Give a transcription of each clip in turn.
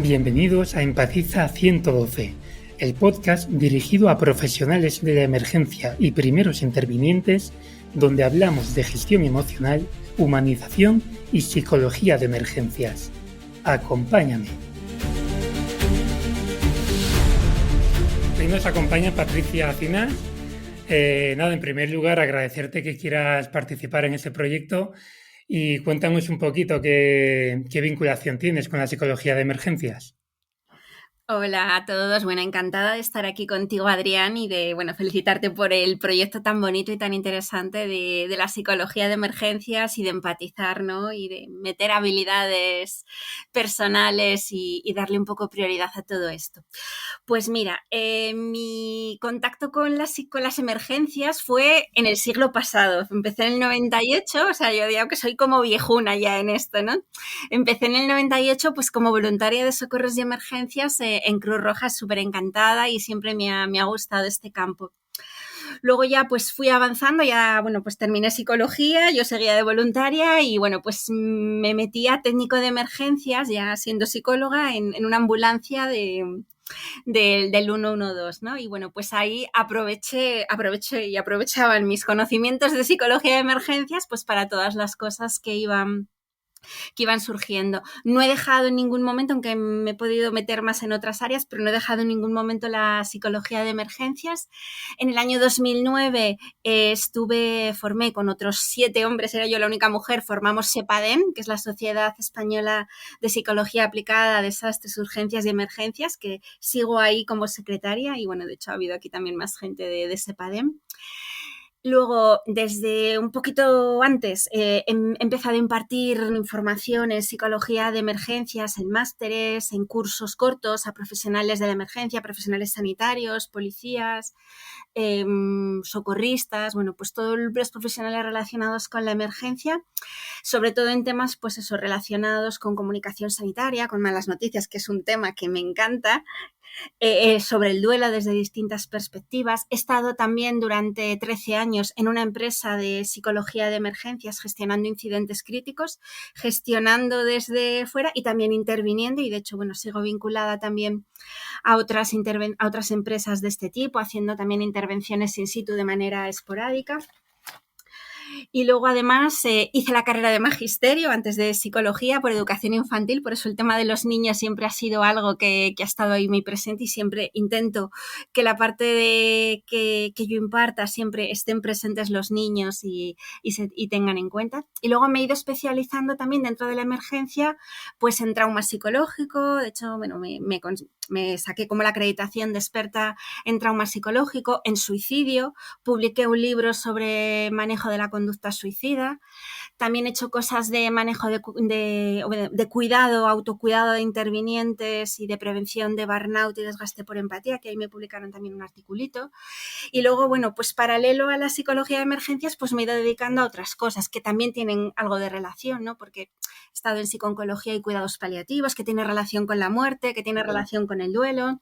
Bienvenidos a Empatiza 112, el podcast dirigido a profesionales de la emergencia y primeros intervinientes, donde hablamos de gestión emocional, humanización y psicología de emergencias. Acompáñame. Hoy nos acompaña Patricia Acinas. En primer lugar, agradecerte que quieras participar en este proyecto y cuéntanos un poquito qué vinculación tienes con la psicología de emergencias. Hola a todos, encantada de estar aquí contigo, Adrián, y de felicitarte por el proyecto tan bonito y tan interesante de la psicología de emergencias y de empatizar, ¿no? Y de meter habilidades personales y darle un poco prioridad a todo esto. Pues mira, mi contacto con las emergencias fue en el siglo pasado. Empecé en el 98, o sea, yo digo que soy como viejuna ya en esto, ¿no? Empecé en el 98 pues como voluntaria de socorros y emergencias en Cruz Roja, súper encantada, y siempre me ha gustado este campo. Luego ya pues fui avanzando, pues terminé psicología, yo seguía de voluntaria y pues me metí a técnico de emergencias, ya siendo psicóloga, en una ambulancia del 112, ¿no? Y pues ahí aproveché y aprovechaban mis conocimientos de psicología de emergencias pues para todas las cosas que iban surgiendo. No he dejado en ningún momento, aunque me he podido meter más en otras áreas, pero no he dejado en ningún momento la psicología de emergencias. En el año 2009 formé con otros 7 hombres, era yo la única mujer, formamos SEPADEM, que es la Sociedad Española de Psicología Aplicada a Desastres, Urgencias y Emergencias, que sigo ahí como secretaria y de hecho ha habido aquí también más gente de SEPADEM. Luego, desde un poquito antes, he empezado a impartir información en psicología de emergencias, en másteres, en cursos cortos a profesionales de la emergencia, profesionales sanitarios, policías, socorristas, pues todos los profesionales relacionados con la emergencia, sobre todo en temas relacionados con comunicación sanitaria, con malas noticias, que es un tema que me encanta. Sobre el duelo desde distintas perspectivas. He estado también durante 13 años en una empresa de psicología de emergencias, gestionando incidentes críticos, gestionando desde fuera y también interviniendo, y de hecho, sigo vinculada también a otras empresas de este tipo, haciendo también intervenciones in situ de manera esporádica. Y luego además hice la carrera de magisterio antes de psicología por educación infantil, por eso el tema de los niños siempre ha sido algo que ha estado ahí muy presente, y siempre intento que la parte de que yo imparta siempre estén presentes los niños y tengan en cuenta. Y luego me he ido especializando también dentro de la emergencia pues en trauma psicológico. De hecho, me saqué como la acreditación de experta en trauma psicológico, en suicidio, publiqué un libro sobre manejo de la conducta suicida. También he hecho cosas de manejo de cuidado, autocuidado de intervinientes y de prevención de burnout y desgaste por empatía, que ahí me publicaron también un articulito. Y luego, pues paralelo a la psicología de emergencias, pues me he ido dedicando a otras cosas que también tienen algo de relación, ¿no? Porque he estado en psiconcología y cuidados paliativos, que tiene relación con la muerte, que tiene relación con el duelo.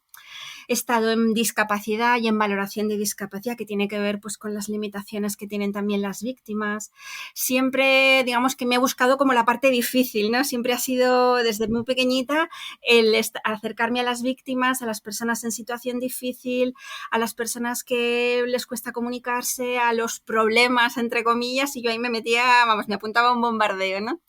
He estado en discapacidad y en valoración de discapacidad, que tiene que ver pues con las limitaciones que tienen también las víctimas. Siempre, digamos que me he buscado como la parte difícil, ¿no? Siempre ha sido desde muy pequeñita el acercarme a las víctimas, a las personas en situación difícil, a las personas que les cuesta comunicarse, a los problemas, entre comillas, y yo ahí me metía, me apuntaba a un bombardeo, ¿no?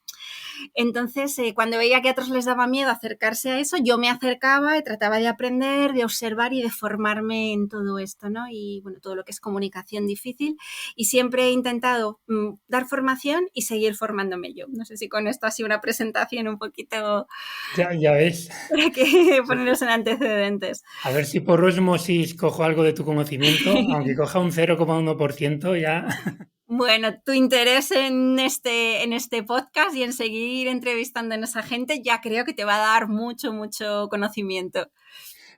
Entonces, cuando veía que a otros les daba miedo acercarse a eso, yo me acercaba y trataba de aprender, de observar y de formarme en todo esto, ¿no? Y todo lo que es comunicación difícil. Y siempre he intentado dar formación y seguir formándome yo. No sé si con esto ha sido una presentación un poquito... Ya ves. Para que ponernos en antecedentes. A ver si por ósmosis cojo algo de tu conocimiento, aunque coja un 0,1% ya. Bueno, tu interés en este podcast y en seguir entrevistando a esa gente ya creo que te va a dar mucho conocimiento.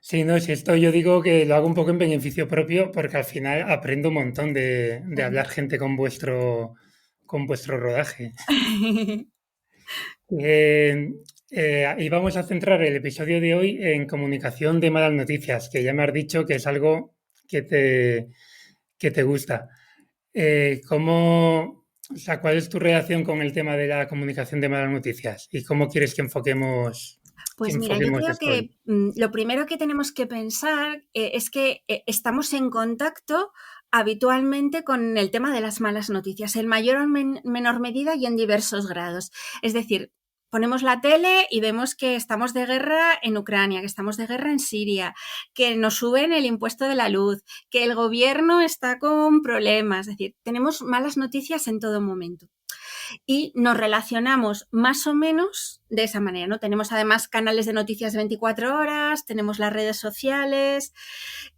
Sí, no, si esto yo digo que lo hago un poco en beneficio propio, porque al final aprendo un montón de hablar gente con vuestro rodaje. Y vamos a centrar el episodio de hoy en comunicación de malas noticias, que ya me has dicho que es algo que te gusta. ¿Cuál es tu relación con el tema de la comunicación de malas noticias? ¿Y cómo quieres que enfoquemos que Pues mira, yo enfoquemos creo esto ahí. que lo primero que tenemos que pensar es que estamos en contacto habitualmente con el tema de las malas noticias, en mayor o menor medida y en diversos grados. Es decir, ponemos la tele y vemos que estamos de guerra en Ucrania, que estamos de guerra en Siria, que nos suben el impuesto de la luz, que el gobierno está con problemas. Es decir, tenemos malas noticias en todo momento. Y nos relacionamos más o menos de esa manera, ¿no? Tenemos además canales de noticias 24 horas, tenemos las redes sociales,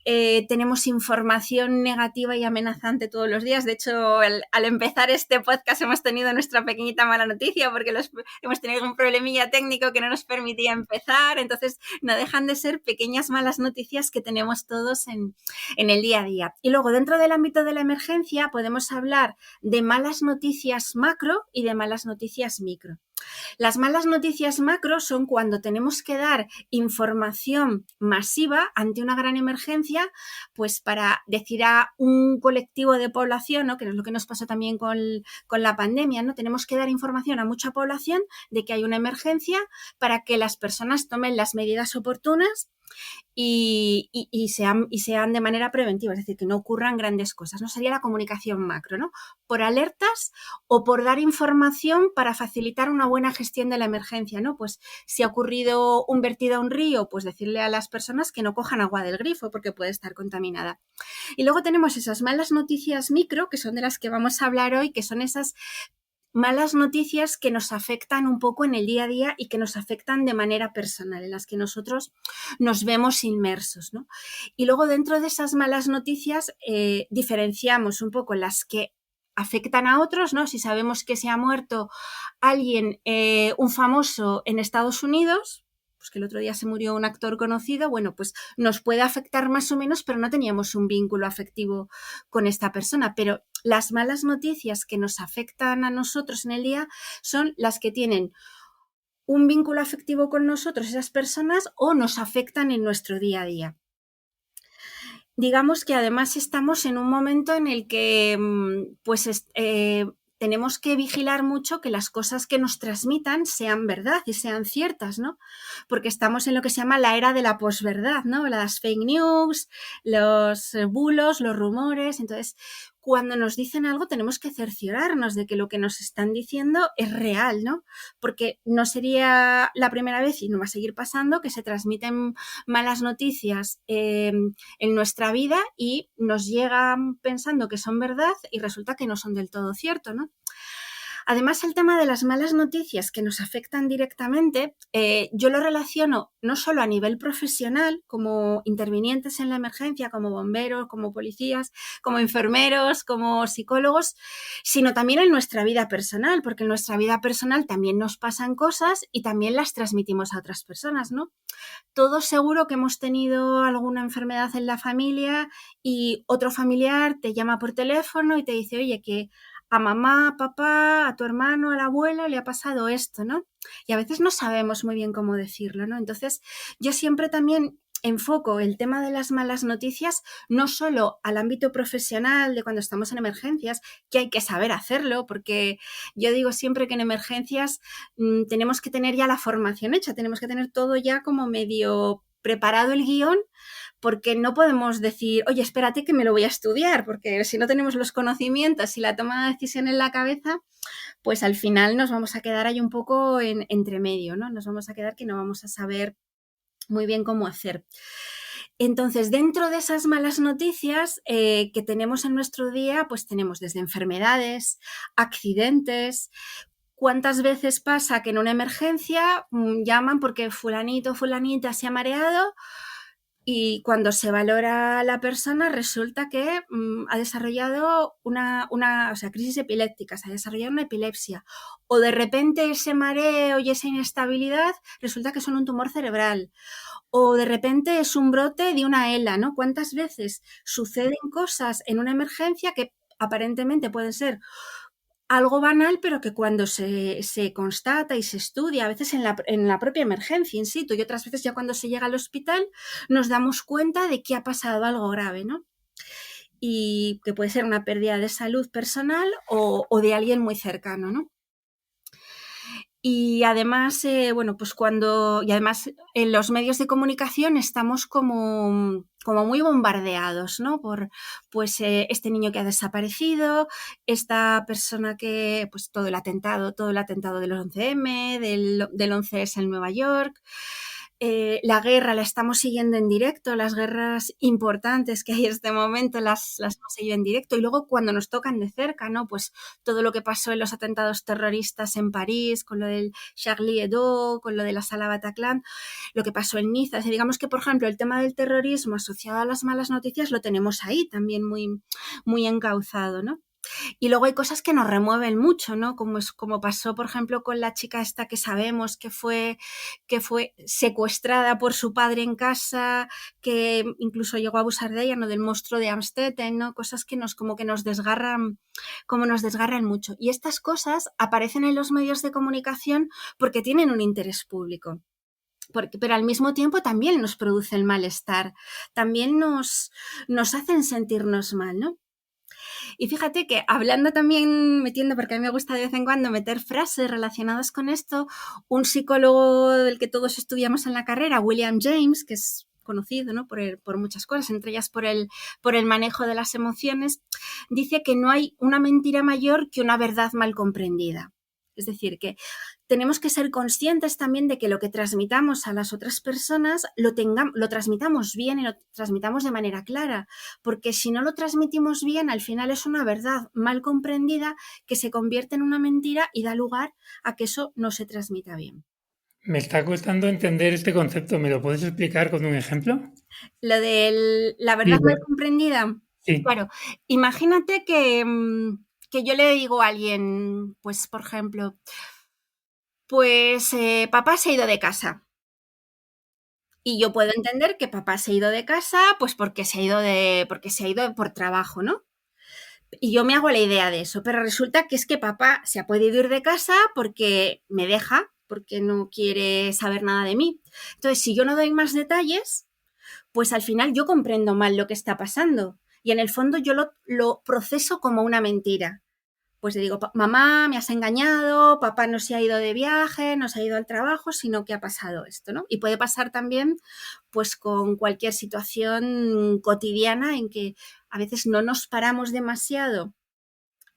tenemos información negativa y amenazante todos los días. De hecho, al empezar este podcast hemos tenido nuestra pequeñita mala noticia porque hemos tenido un problemilla técnico que no nos permitía empezar. Entonces, no dejan de ser pequeñas malas noticias que tenemos todos en el día a día. Y luego, dentro del ámbito de la emergencia, podemos hablar de malas noticias macro y de malas noticias micro. Las malas noticias macro son cuando tenemos que dar información masiva ante una gran emergencia, pues para decir a un colectivo de población, ¿no? Que es lo que nos pasó también con la pandemia, ¿no? Tenemos que dar información a mucha población de que hay una emergencia para que las personas tomen las medidas oportunas y sean de manera preventiva, es decir, que no ocurran grandes cosas, ¿no? Sería la comunicación macro, ¿no? Por alertas o por dar información para facilitar una buena gestión de la emergencia, ¿no? Pues si ha ocurrido un vertido a un río, pues decirle a las personas que no cojan agua del grifo porque puede estar contaminada. Y luego tenemos esas malas noticias micro, que son de las que vamos a hablar hoy, que son esas malas noticias que nos afectan un poco en el día a día y que nos afectan de manera personal, en las que nosotros nos vemos inmersos, ¿no? Y luego dentro de esas malas noticias diferenciamos un poco las que afectan a otros, ¿no? Si sabemos que se ha muerto alguien, un famoso en Estados Unidos, pues que el otro día se murió un actor conocido, bueno, pues nos puede afectar más o menos, pero no teníamos un vínculo afectivo con esta persona. Pero las malas noticias que nos afectan a nosotros en el día son las que tienen un vínculo afectivo con nosotros, esas personas, o nos afectan en nuestro día a día. Digamos que además estamos en un momento en el que pues tenemos que vigilar mucho que las cosas que nos transmitan sean verdad y sean ciertas, ¿no? Porque estamos en lo que se llama la era de la posverdad, ¿no? Las fake news, los bulos, los rumores. Entonces, cuando nos dicen algo tenemos que cerciorarnos de que lo que nos están diciendo es real, ¿no? Porque no sería la primera vez y no va a seguir pasando que se transmiten malas noticias en nuestra vida y nos llegan pensando que son verdad y resulta que no son del todo cierto, ¿no? Además, el tema de las malas noticias que nos afectan directamente, yo lo relaciono no solo a nivel profesional, como intervinientes en la emergencia, como bomberos, como policías, como enfermeros, como psicólogos, sino también en nuestra vida personal, porque en nuestra vida personal también nos pasan cosas y también las transmitimos a otras personas, ¿no? Todos seguro que hemos tenido alguna enfermedad en la familia y otro familiar te llama por teléfono y te dice, oye, que a mamá, a papá, a tu hermano, a la abuela le ha pasado esto, ¿no? Y a veces no sabemos muy bien cómo decirlo, ¿no? Entonces, yo siempre también enfoco el tema de las malas noticias no solo al ámbito profesional de cuando estamos en emergencias, que hay que saber hacerlo, porque yo digo siempre que en emergencias tenemos que tener ya la formación hecha, tenemos que tener todo ya como medio preparado el guión, porque no podemos decir, oye, espérate que me lo voy a estudiar, porque si no tenemos los conocimientos y la toma de decisión en la cabeza, pues al final nos vamos a quedar ahí un poco entre medio, ¿no? Nos vamos a quedar que no vamos a saber muy bien cómo hacer. Entonces, dentro de esas malas noticias que tenemos en nuestro día, pues tenemos desde enfermedades, accidentes. ¿Cuántas veces pasa que en una emergencia llaman porque fulanito o fulanita se ha mareado? Y cuando se valora a la persona, resulta que ha desarrollado una crisis epiléptica, se ha desarrollado una epilepsia. O de repente ese mareo y esa inestabilidad resulta que son un tumor cerebral. O de repente es un brote de una ELA, ¿no? ¿Cuántas veces suceden cosas en una emergencia que aparentemente pueden ser algo banal, pero que cuando se constata y se estudia, a veces en la propia emergencia in situ y otras veces ya cuando se llega al hospital, nos damos cuenta de que ha pasado algo grave, ¿no? Y que puede ser una pérdida de salud personal o de alguien muy cercano, ¿no? Y además, además en los medios de comunicación estamos como muy bombardeados, ¿no? Por pues este niño que ha desaparecido, esta persona que, pues todo el atentado del 11M, del 11S en Nueva York. La guerra la estamos siguiendo en directo, las guerras importantes que hay en este momento las hemos seguido en directo, y luego cuando nos tocan de cerca, ¿no? Pues todo lo que pasó en los atentados terroristas en París, con lo del Charlie Hebdo, con lo de la Sala Bataclan, lo que pasó en Niza. O sea, digamos que, por ejemplo, el tema del terrorismo asociado a las malas noticias lo tenemos ahí también muy, muy encauzado, ¿no? Y luego hay cosas que nos remueven mucho, ¿no? Como pasó, por ejemplo, con la chica esta que sabemos que fue secuestrada por su padre en casa, que incluso llegó a abusar de ella, ¿no? Del monstruo de Amstetten, ¿no? Cosas que como que nos desgarran, como nos desgarran mucho. Y estas cosas aparecen en los medios de comunicación porque tienen un interés público. Pero al mismo tiempo también nos produce el malestar, también nos hacen sentirnos mal, ¿no? Y fíjate que hablando también, metiendo, porque a mí me gusta de vez en cuando meter frases relacionadas con esto, un psicólogo del que todos estudiamos en la carrera, William James, que es conocido, ¿no? por muchas cosas, entre ellas por el manejo de las emociones, dice que no hay una mentira mayor que una verdad mal comprendida. Es decir, que tenemos que ser conscientes también de que lo que transmitamos a las otras personas lo transmitamos bien y lo transmitamos de manera clara, porque si no lo transmitimos bien, al final es una verdad mal comprendida que se convierte en una mentira y da lugar a que eso no se transmita bien. Me está costando entender este concepto. ¿Me lo puedes explicar con un ejemplo? Lo de la Sí, verdad mal comprendida, sí. claro, imagínate que yo le digo a alguien, pues por ejemplo, pues papá se ha ido de casa. Y yo puedo entender que papá se ha ido de casa, pues porque porque se ha ido por trabajo, ¿no? Y yo me hago la idea de eso, pero resulta que es que papá se ha podido ir de casa porque me deja, porque no quiere saber nada de mí. Entonces, si yo no doy más detalles, pues al final yo comprendo mal lo que está pasando. Y en el fondo yo lo proceso como una mentira. Pues le digo, mamá, me has engañado, papá no se ha ido de viaje, no se ha ido al trabajo, sino que ha pasado esto, ¿no? Y puede pasar también, pues, con cualquier situación cotidiana en que a veces no nos paramos demasiado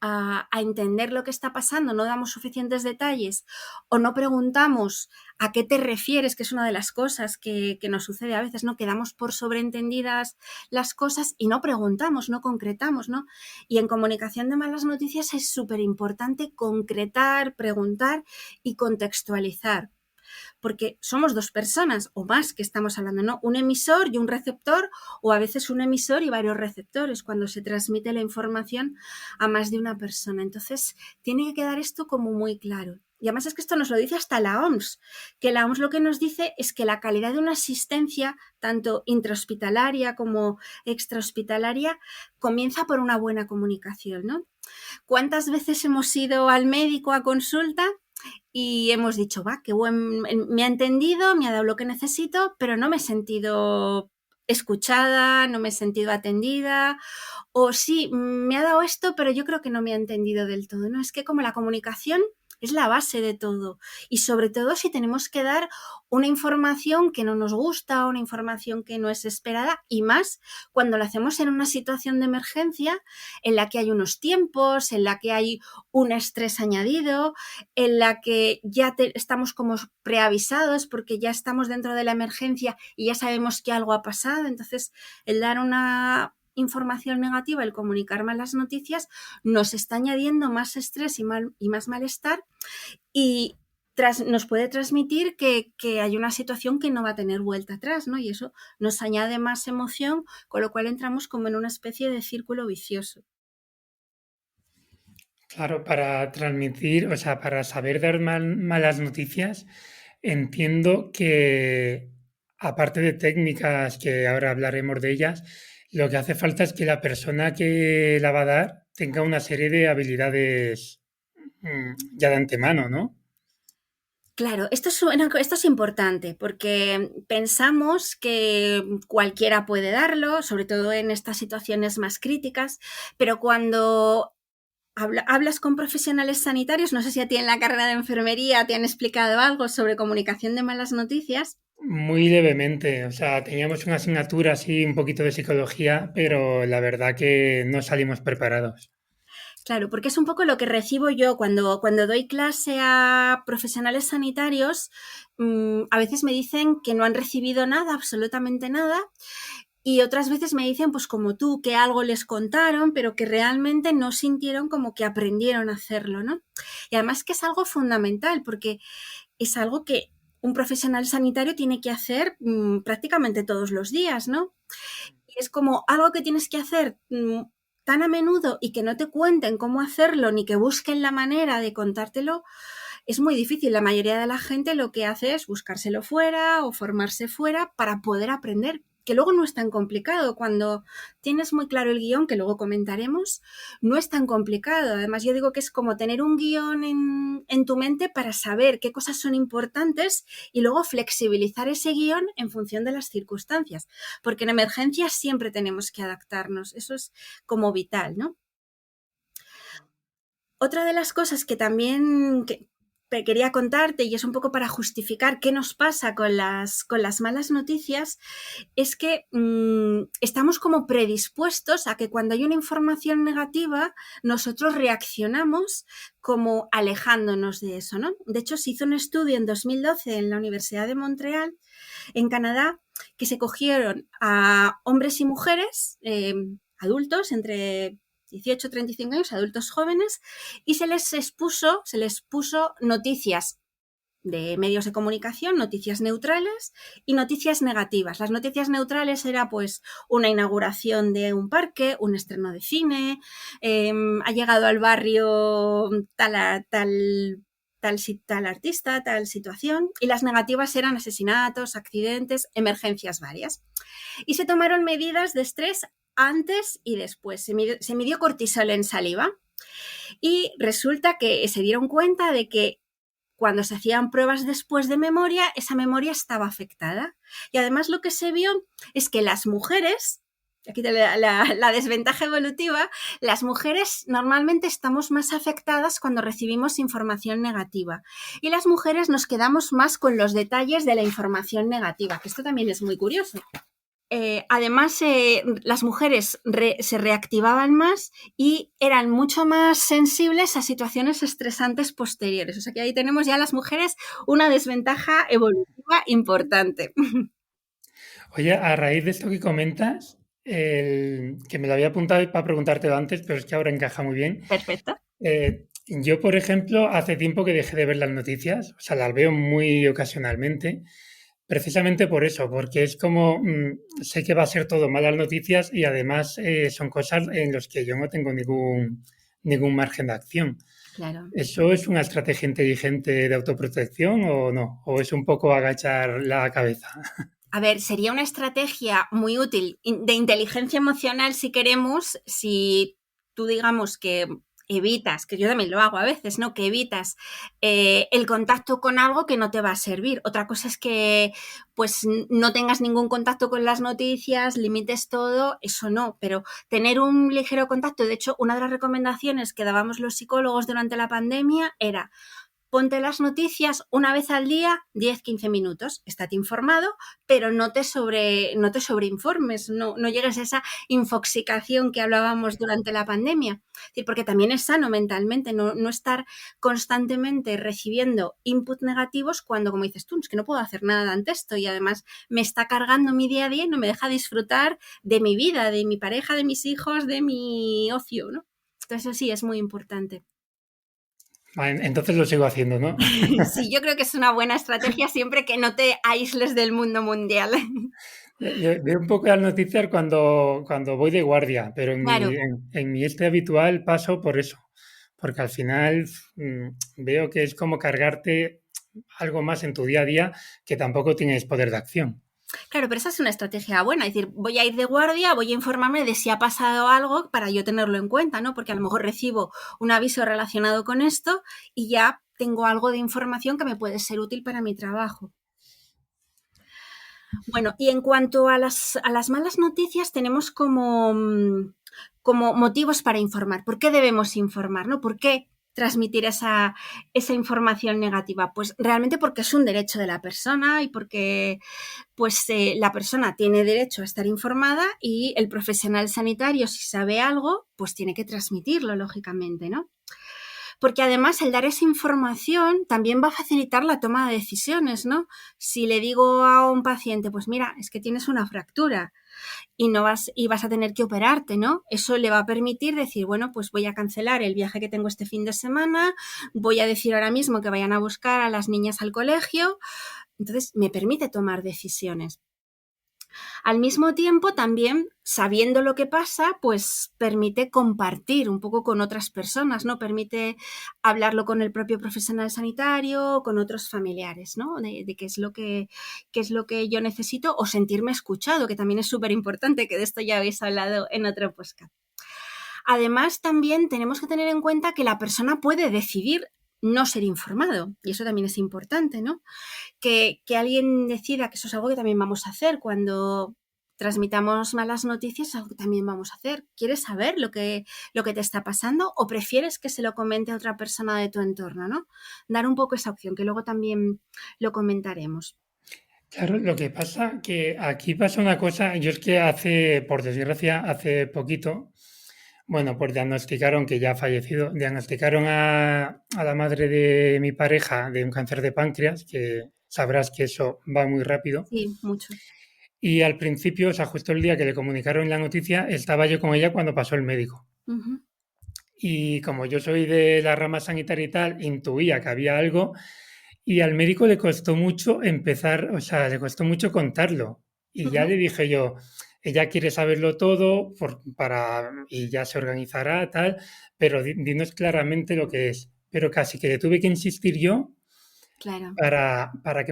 a entender lo que está pasando, no damos suficientes detalles o no preguntamos a qué te refieres, que es una de las cosas que nos sucede a veces, ¿no? Que damos por sobreentendidas las cosas y no preguntamos, no concretamos, ¿no? Y en comunicación de malas noticias es súper importante concretar, preguntar y contextualizar, porque somos dos personas o más que estamos hablando, ¿no? Un emisor y un receptor, o a veces un emisor y varios receptores cuando se transmite la información a más de una persona. Entonces, tiene que quedar esto como muy claro. Y además es que esto nos lo dice hasta la OMS, que la OMS lo que nos dice es que la calidad de una asistencia, tanto intrahospitalaria como extrahospitalaria, comienza por una buena comunicación, ¿no? ¿Cuántas veces hemos ido al médico a consulta y hemos dicho, va, qué buen, me ha entendido, me ha dado lo que necesito, pero no me he sentido escuchada, no me he sentido atendida, o sí, me ha dado esto, pero yo creo que no me ha entendido del todo, ¿no? Es que como la comunicación es la base de todo, y sobre todo si tenemos que dar una información que no nos gusta, una información que no es esperada, y más cuando lo hacemos en una situación de emergencia en la que hay unos tiempos, en la que hay un estrés añadido, en la que ya estamos como preavisados porque ya estamos dentro de la emergencia y ya sabemos que algo ha pasado. Entonces, el dar una información negativa, el comunicar malas noticias, nos está añadiendo más estrés y más malestar, y nos puede transmitir que hay una situación que no va a tener vuelta atrás, ¿no? Y eso nos añade más emoción, con lo cual entramos como en una especie de círculo vicioso. Claro, para transmitir, o sea, para saber dar malas noticias, entiendo que, aparte de técnicas, que ahora hablaremos de ellas, lo que hace falta es que la persona que la va a dar tenga una serie de habilidades ya de antemano, ¿no? Claro, esto es importante porque pensamos que cualquiera puede darlo, sobre todo en estas situaciones más críticas, pero cuando ¿Hablas con profesionales sanitarios? No sé si a ti en la carrera de enfermería te han explicado algo sobre comunicación de malas noticias. Muy levemente, o sea, teníamos una asignatura así, un poquito de psicología, pero la verdad que no salimos preparados. Claro, porque es un poco lo que recibo yo cuando doy clase a profesionales sanitarios. A veces me dicen que no han recibido nada, absolutamente nada, y otras veces me dicen, pues como tú, que algo les contaron, pero que realmente no sintieron como que aprendieron a hacerlo, ¿no? Y además que es algo fundamental, porque es algo que un profesional sanitario tiene que hacer prácticamente todos los días, ¿no? Y es como algo que tienes que hacer tan a menudo y que no te cuenten cómo hacerlo ni que busquen la manera de contártelo, es muy difícil. La mayoría de la gente lo que hace es buscárselo fuera o formarse fuera para poder aprender, que luego no es tan complicado. Cuando tienes muy claro el guión, que luego comentaremos, no es tan complicado. Además, yo digo que es como tener un guión en tu mente para saber qué cosas son importantes y luego flexibilizar ese guión en función de las circunstancias. Porque en emergencias siempre tenemos que adaptarnos. Eso es como vital, ¿no? Otra de las cosas que también quería contarte, y es un poco para justificar qué nos pasa con las malas noticias, es que estamos como predispuestos a que cuando hay una información negativa, nosotros reaccionamos como alejándonos de eso, ¿no? De hecho, se hizo un estudio en 2012 en la Universidad de Montreal, en Canadá, que se cogieron a hombres y mujeres adultos entre 18 y 35 años, adultos jóvenes, y se les puso noticias de medios de comunicación, noticias neutrales y noticias negativas. Las noticias neutrales era pues una inauguración de un parque, un estreno de cine, ha llegado al barrio tal artista, tal situación, y las negativas eran asesinatos, accidentes, emergencias varias. Y se tomaron medidas de estrés antes y después. Se midió cortisol en saliva y resulta que se dieron cuenta de que cuando se hacían pruebas después de memoria, esa memoria estaba afectada. Y además lo que se vio es que las mujeres, aquí la desventaja evolutiva, las mujeres normalmente estamos más afectadas cuando recibimos información negativa. Y las mujeres nos quedamos más con los detalles de la información negativa, que esto también es muy curioso. Además, las mujeres se reactivaban más y eran mucho más sensibles a situaciones estresantes posteriores. O sea que ahí tenemos ya las mujeres una desventaja evolutiva importante. Oye, a raíz de esto que comentas, que me lo había apuntado para preguntártelo antes, pero es que ahora encaja muy bien. Perfecto. Yo, por ejemplo, hace tiempo que dejé de ver las noticias, o sea, las veo muy ocasionalmente, precisamente por eso, porque es como, sé que va a ser todo malas noticias y además son cosas en las que yo no tengo ningún margen de acción. Claro. ¿Eso es una estrategia inteligente de autoprotección o no? ¿O es un poco agachar la cabeza? A ver, sería una estrategia muy útil de inteligencia emocional si queremos, si tú digamos que evitas, que yo también lo hago a veces, ¿no? Que evitas el contacto con algo que no te va a servir. Otra cosa es que pues no tengas ningún contacto con las noticias, limites todo, eso no, pero tener un ligero contacto. De hecho, una de las recomendaciones que dábamos los psicólogos durante la pandemia era: ponte las noticias una vez al día, 10-15 minutos, estate informado, pero no te sobreinformes, no llegues a esa infoxicación que hablábamos durante la pandemia. Es decir, porque también es sano mentalmente no estar constantemente recibiendo input negativos cuando, como dices tú, es que no puedo hacer nada ante esto y además me está cargando mi día a día y no me deja disfrutar de mi vida, de mi pareja, de mis hijos, de mi ocio, ¿no? Entonces, eso sí, es muy importante. Entonces lo sigo haciendo, ¿no? Sí, yo creo que es una buena estrategia siempre que no te aísles del mundo mundial. Yo veo un poco las noticias cuando voy de guardia, pero Claro, en mi habitual paso por eso, porque al final veo que es como cargarte algo más en tu día a día que tampoco tienes poder de acción. claro, pero esa es una estrategia buena. Es decir, voy a ir de guardia, voy a informarme de si ha pasado algo para yo tenerlo en cuenta, ¿no? Porque a lo mejor recibo un aviso relacionado con esto y ya tengo algo de información que me puede ser útil para mi trabajo. Bueno, y en cuanto a las malas noticias, tenemos como motivos para informar. ¿Por qué debemos informar? ¿No? ¿Por qué transmitir esa información negativa? Pues realmente porque es un derecho de la persona y porque pues la persona tiene derecho a estar informada y el profesional sanitario, si sabe algo, pues tiene que transmitirlo, lógicamente, ¿no? Porque además el dar esa información también va a facilitar la toma de decisiones, ¿no? Si le digo a un paciente, pues mira, es que tienes una fractura y vas a tener que operarte, ¿no? Eso le va a permitir decir, bueno, pues voy a cancelar el viaje que tengo este fin de semana, voy a decir ahora mismo que vayan a buscar a las niñas al colegio. Entonces, me permite tomar decisiones. Al mismo tiempo, también sabiendo lo que pasa, pues permite compartir un poco con otras personas, ¿no? Permite hablarlo con el propio profesional sanitario, con otros familiares, ¿no? De qué es lo que yo necesito o sentirme escuchado, que también es súper importante, que de esto ya habéis hablado en otro podcast. Además, también tenemos que tener en cuenta que la persona puede decidir no ser informado, y eso también es importante, ¿no? Que alguien decida que eso es algo que también vamos a hacer cuando transmitamos malas noticias, es algo que también vamos a hacer. ¿Quieres saber lo que te está pasando o prefieres que se lo comente a otra persona de tu entorno, ¿no? Dar un poco esa opción, que luego también lo comentaremos. Claro, lo que pasa que aquí pasa una cosa, yo es que por desgracia, hace poquito, bueno, pues diagnosticaron que ya ha fallecido, diagnosticaron a la madre de mi pareja de un cáncer de páncreas, que sabrás que eso va muy rápido. Sí, mucho. Y al principio, o sea, justo el día que le comunicaron la noticia, estaba yo con ella cuando pasó el médico. Ujú, Y como yo soy de la rama sanitaria y tal, intuía que había algo y al médico le costó mucho empezar, o sea, le costó mucho contarlo. Y ya ujú. le dije yo, ella quiere saberlo todo y ya se organizará, tal, pero dinos claramente lo que es. Pero casi que le tuve que insistir yo Claro, para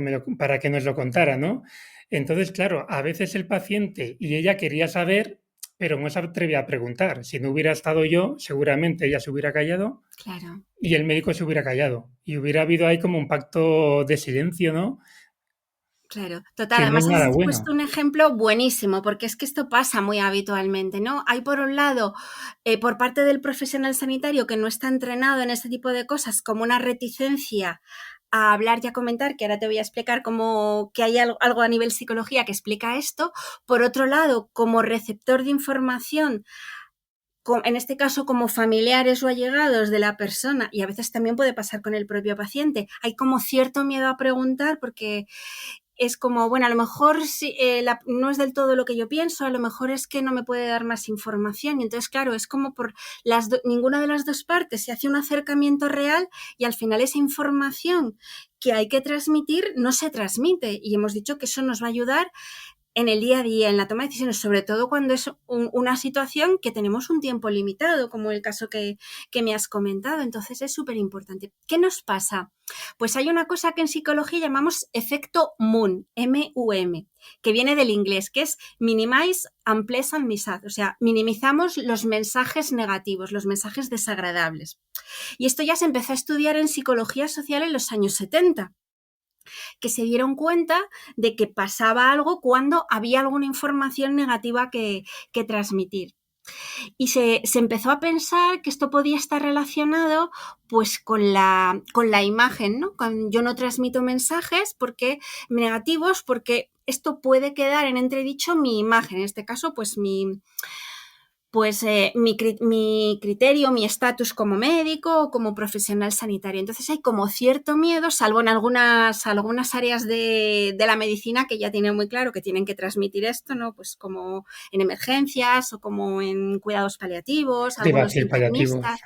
que nos lo contara, ¿no? Entonces, claro, a veces el paciente y ella quería saber, pero no se atrevía a preguntar. Si no hubiera estado yo, seguramente ella se hubiera callado claro. y el médico se hubiera callado. Y hubiera habido ahí como un pacto de silencio, ¿no? Claro, total. Que no es Además nada has bueno. puesto un ejemplo buenísimo, porque es que esto pasa muy habitualmente, ¿no? Hay por un lado, por parte del profesional sanitario que no está entrenado en este tipo de cosas, como una reticencia a hablar y a comentar, que ahora te voy a explicar cómo que hay algo a nivel psicología que explica esto. Por otro lado, como receptor de información, en este caso como familiares o allegados de la persona, y a veces también puede pasar con el propio paciente, hay como cierto miedo a preguntar porque es como, bueno, a lo mejor sí, no es del todo lo que yo pienso, a lo mejor es que no me puede dar más información. Y entonces, claro, es como por ninguna de las dos partes se hace un acercamiento real y al final esa información que hay que transmitir no se transmite. Y hemos dicho que eso nos va a ayudar en el día a día, en la toma de decisiones, sobre todo cuando es una situación que tenemos un tiempo limitado, como el caso que me has comentado. Entonces es súper importante. ¿Qué nos pasa? Pues hay una cosa que en psicología llamamos efecto MUN, M-U-M, que viene del inglés, que es Minimize Unpleasant Message, o sea, minimizamos los mensajes negativos, los mensajes desagradables. Y esto ya se empezó a estudiar en psicología social en los años 70, que se dieron cuenta de que pasaba algo cuando había alguna información negativa que transmitir. Y se empezó a pensar que esto podía estar relacionado pues con la imagen, ¿no? Yo no transmito mensajes negativos porque esto puede quedar en entredicho mi imagen, en este caso pues mi criterio, mi estatus como médico o como profesional sanitario. Entonces hay como cierto miedo, salvo en algunas áreas de la medicina que ya tienen muy claro que tienen que transmitir esto, ¿no? Pues como en emergencias o como en cuidados paliativos, Te iba a algunos decir paliativos. internistas.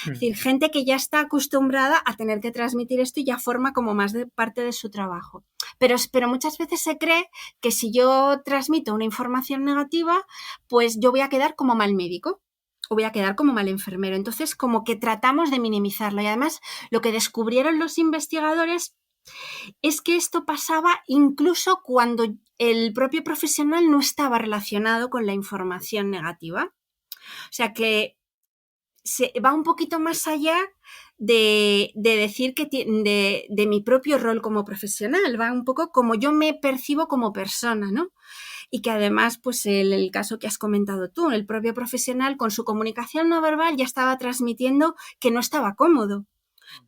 Es decir, gente que ya está acostumbrada a tener que transmitir esto y ya forma como más de parte de su trabajo. Pero muchas veces se cree que si yo transmito una información negativa, pues yo voy a quedar como mal médico o voy a quedar como mal enfermero. Entonces, como que tratamos de minimizarlo. Y además, lo que descubrieron los investigadores es que esto pasaba incluso cuando el propio profesional no estaba relacionado con la información negativa. O sea que se va un poquito más allá de decir que de mi propio rol como profesional, va un poco como yo me percibo como persona, ¿no? Y que además, pues el caso que has comentado tú, el propio profesional con su comunicación no verbal ya estaba transmitiendo que no estaba cómodo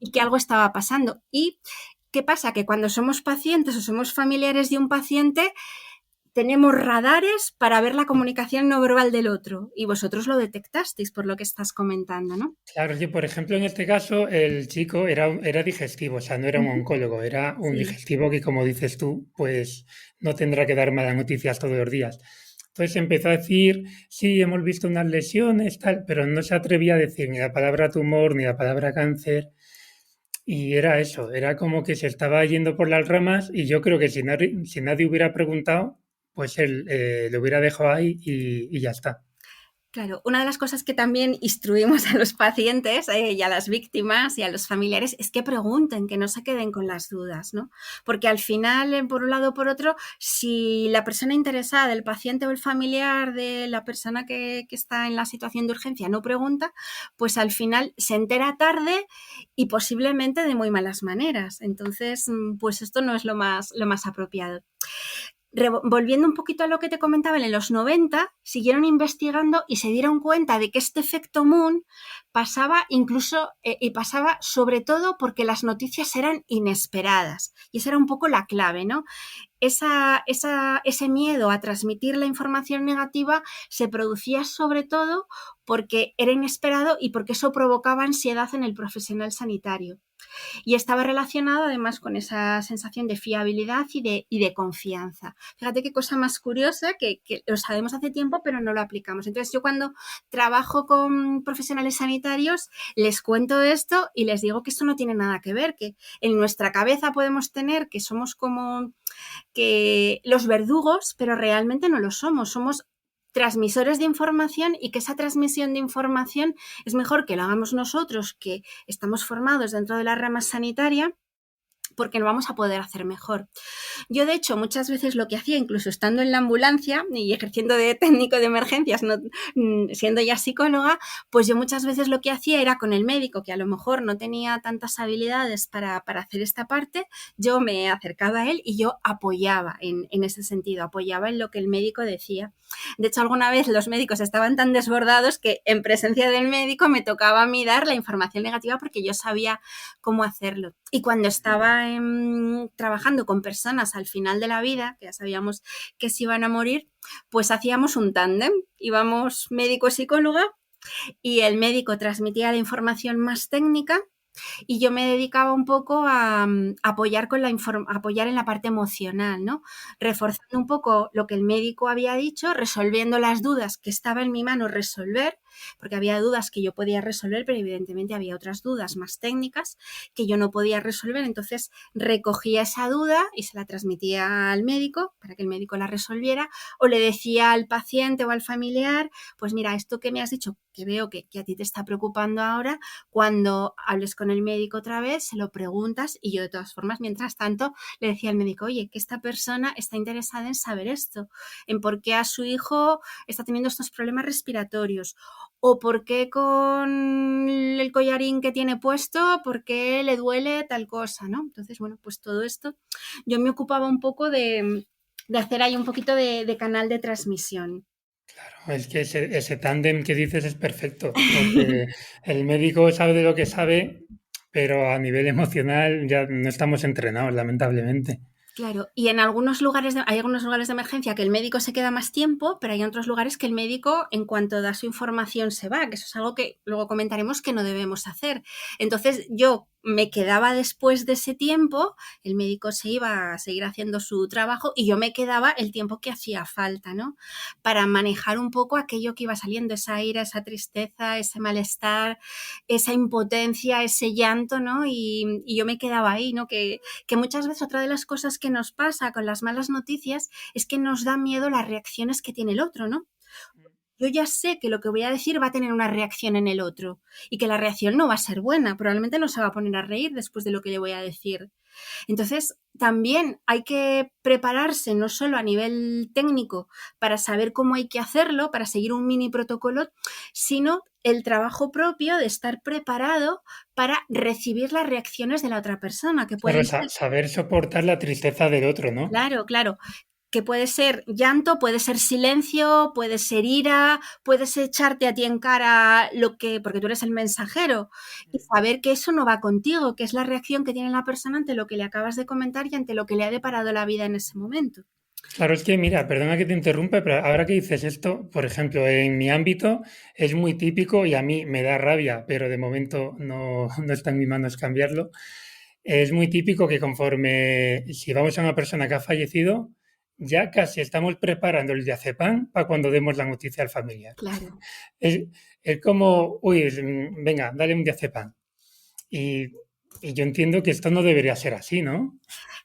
y que algo estaba pasando. ¿Y qué pasa? Que cuando somos pacientes o somos familiares de un paciente, tenemos radares para ver la comunicación no verbal del otro y vosotros lo detectasteis por lo que estás comentando, ¿no? Claro, yo, por ejemplo, en este caso, el chico era digestivo, o sea, no era un Uh-huh. oncólogo, era un Sí. digestivo que, como dices tú, pues no tendrá que dar malas noticias todos los días. Entonces empezó a decir, sí, hemos visto unas lesiones, tal, pero no se atrevía a decir ni la palabra tumor ni la palabra cáncer. Y era eso, era como que se estaba yendo por las ramas y yo creo que si nadie hubiera preguntado, pues él lo hubiera dejado ahí y ya está. Claro, una de las cosas que también instruimos a los pacientes y a las víctimas y a los familiares es que pregunten, que no se queden con las dudas, ¿no? Porque al final, por un lado o por otro, si la persona interesada, el paciente o el familiar de la persona que está en la situación de urgencia no pregunta, pues al final se entera tarde y posiblemente de muy malas maneras. Entonces, pues esto no es lo más apropiado. Volviendo un poquito a lo que te comentaba, en los 90 siguieron investigando y se dieron cuenta de que este efecto Moon pasaba incluso y pasaba sobre todo porque las noticias eran inesperadas. Y esa era un poco la clave, ¿no? Ese miedo a transmitir la información negativa se producía sobre todo porque era inesperado y porque eso provocaba ansiedad en el profesional sanitario. Y estaba relacionado además con esa sensación de fiabilidad y de confianza. Fíjate qué cosa más curiosa que lo sabemos hace tiempo, pero no lo aplicamos. Entonces yo cuando trabajo con profesionales sanitarios les cuento esto y les digo que esto no tiene nada que ver, que en nuestra cabeza podemos tener que somos como que los verdugos, pero realmente no lo somos. Somos transmisores de información y que esa transmisión de información es mejor que lo hagamos nosotros, que estamos formados dentro de la rama sanitaria, porque lo vamos a poder hacer mejor. Yo, de hecho, muchas veces lo que hacía, incluso estando en la ambulancia y ejerciendo de técnico de emergencias, no, siendo ya psicóloga, pues yo muchas veces lo que hacía era con el médico, que a lo mejor no tenía tantas habilidades para hacer esta parte, yo me acercaba a él y yo apoyaba en ese sentido, apoyaba en lo que el médico decía. De hecho, alguna vez los médicos estaban tan desbordados que en presencia del médico me tocaba a mí dar la información negativa porque yo sabía cómo hacerlo. Y cuando estaba trabajando con personas al final de la vida, que ya sabíamos que se iban a morir, pues hacíamos un tándem. Íbamos médico-psicóloga y el médico transmitía la información más técnica y yo me dedicaba un poco a apoyar, apoyar en la parte emocional, ¿no? Reforzando un poco lo que el médico había dicho, resolviendo las dudas que estaba en mi mano resolver, porque había dudas que yo podía resolver, pero evidentemente había otras dudas más técnicas que yo no podía resolver. Entonces recogía esa duda y se la transmitía al médico para que el médico la resolviera, o le decía al paciente o al familiar, pues mira, esto que me has dicho, que veo que a ti te está preocupando ahora, cuando hables con el médico otra vez, se lo preguntas y yo de todas formas, mientras tanto, le decía al médico, oye, que esta persona está interesada en saber esto, en por qué a su hijo está teniendo estos problemas respiratorios o por qué con el collarín que tiene puesto, por qué le duele tal cosa, ¿no? Entonces, bueno, pues todo esto yo me ocupaba un poco de hacer ahí un poquito de canal de transmisión. Es que ese tándem que dices es perfecto, porque el médico sabe de lo que sabe, pero a nivel emocional ya no estamos entrenados, lamentablemente. Claro, y en algunos lugares, hay algunos lugares de emergencia que el médico se queda más tiempo, pero hay otros lugares que el médico, en cuanto da su información, se va, que eso es algo que luego comentaremos que no debemos hacer. Entonces yo me quedaba después de ese tiempo, el médico se iba a seguir haciendo su trabajo y yo me quedaba el tiempo que hacía falta, ¿no? Para manejar un poco aquello que iba saliendo, esa ira, esa tristeza, ese malestar, esa impotencia, ese llanto, ¿no? Y yo me quedaba ahí, ¿no? Que muchas veces otra de las cosas que nos pasa con las malas noticias es que nos da miedo las reacciones que tiene el otro, ¿no? Yo ya sé que lo que voy a decir va a tener una reacción en el otro y que la reacción no va a ser buena, probablemente no se va a poner a reír después de lo que le voy a decir. Entonces, también hay que prepararse no solo a nivel técnico para saber cómo hay que hacerlo, para seguir un mini protocolo, sino el trabajo propio de estar preparado para recibir las reacciones de la otra persona, que Claro, pueden ser, saber soportar la tristeza del otro, ¿no? claro, claro, que puede ser llanto, puede ser silencio, puede ser ira, puedes echarte a ti en cara lo que, porque tú eres el mensajero, y saber que eso no va contigo, que es la reacción que tiene la persona ante lo que le acabas de comentar y ante lo que le ha deparado la vida en ese momento. Claro, es que mira, perdona que te interrumpa, pero ahora que dices esto, por ejemplo, en mi ámbito es muy típico y a mí me da rabia, pero de momento no está en mis manos cambiarlo. Es muy típico que conforme, si vamos a una persona que ha fallecido, ya casi estamos preparando el diazepam para cuando demos la noticia al familiar. Claro. Es, es como, uy, venga, dale un diazepam. Y, y yo entiendo que esto no debería ser así, ¿no?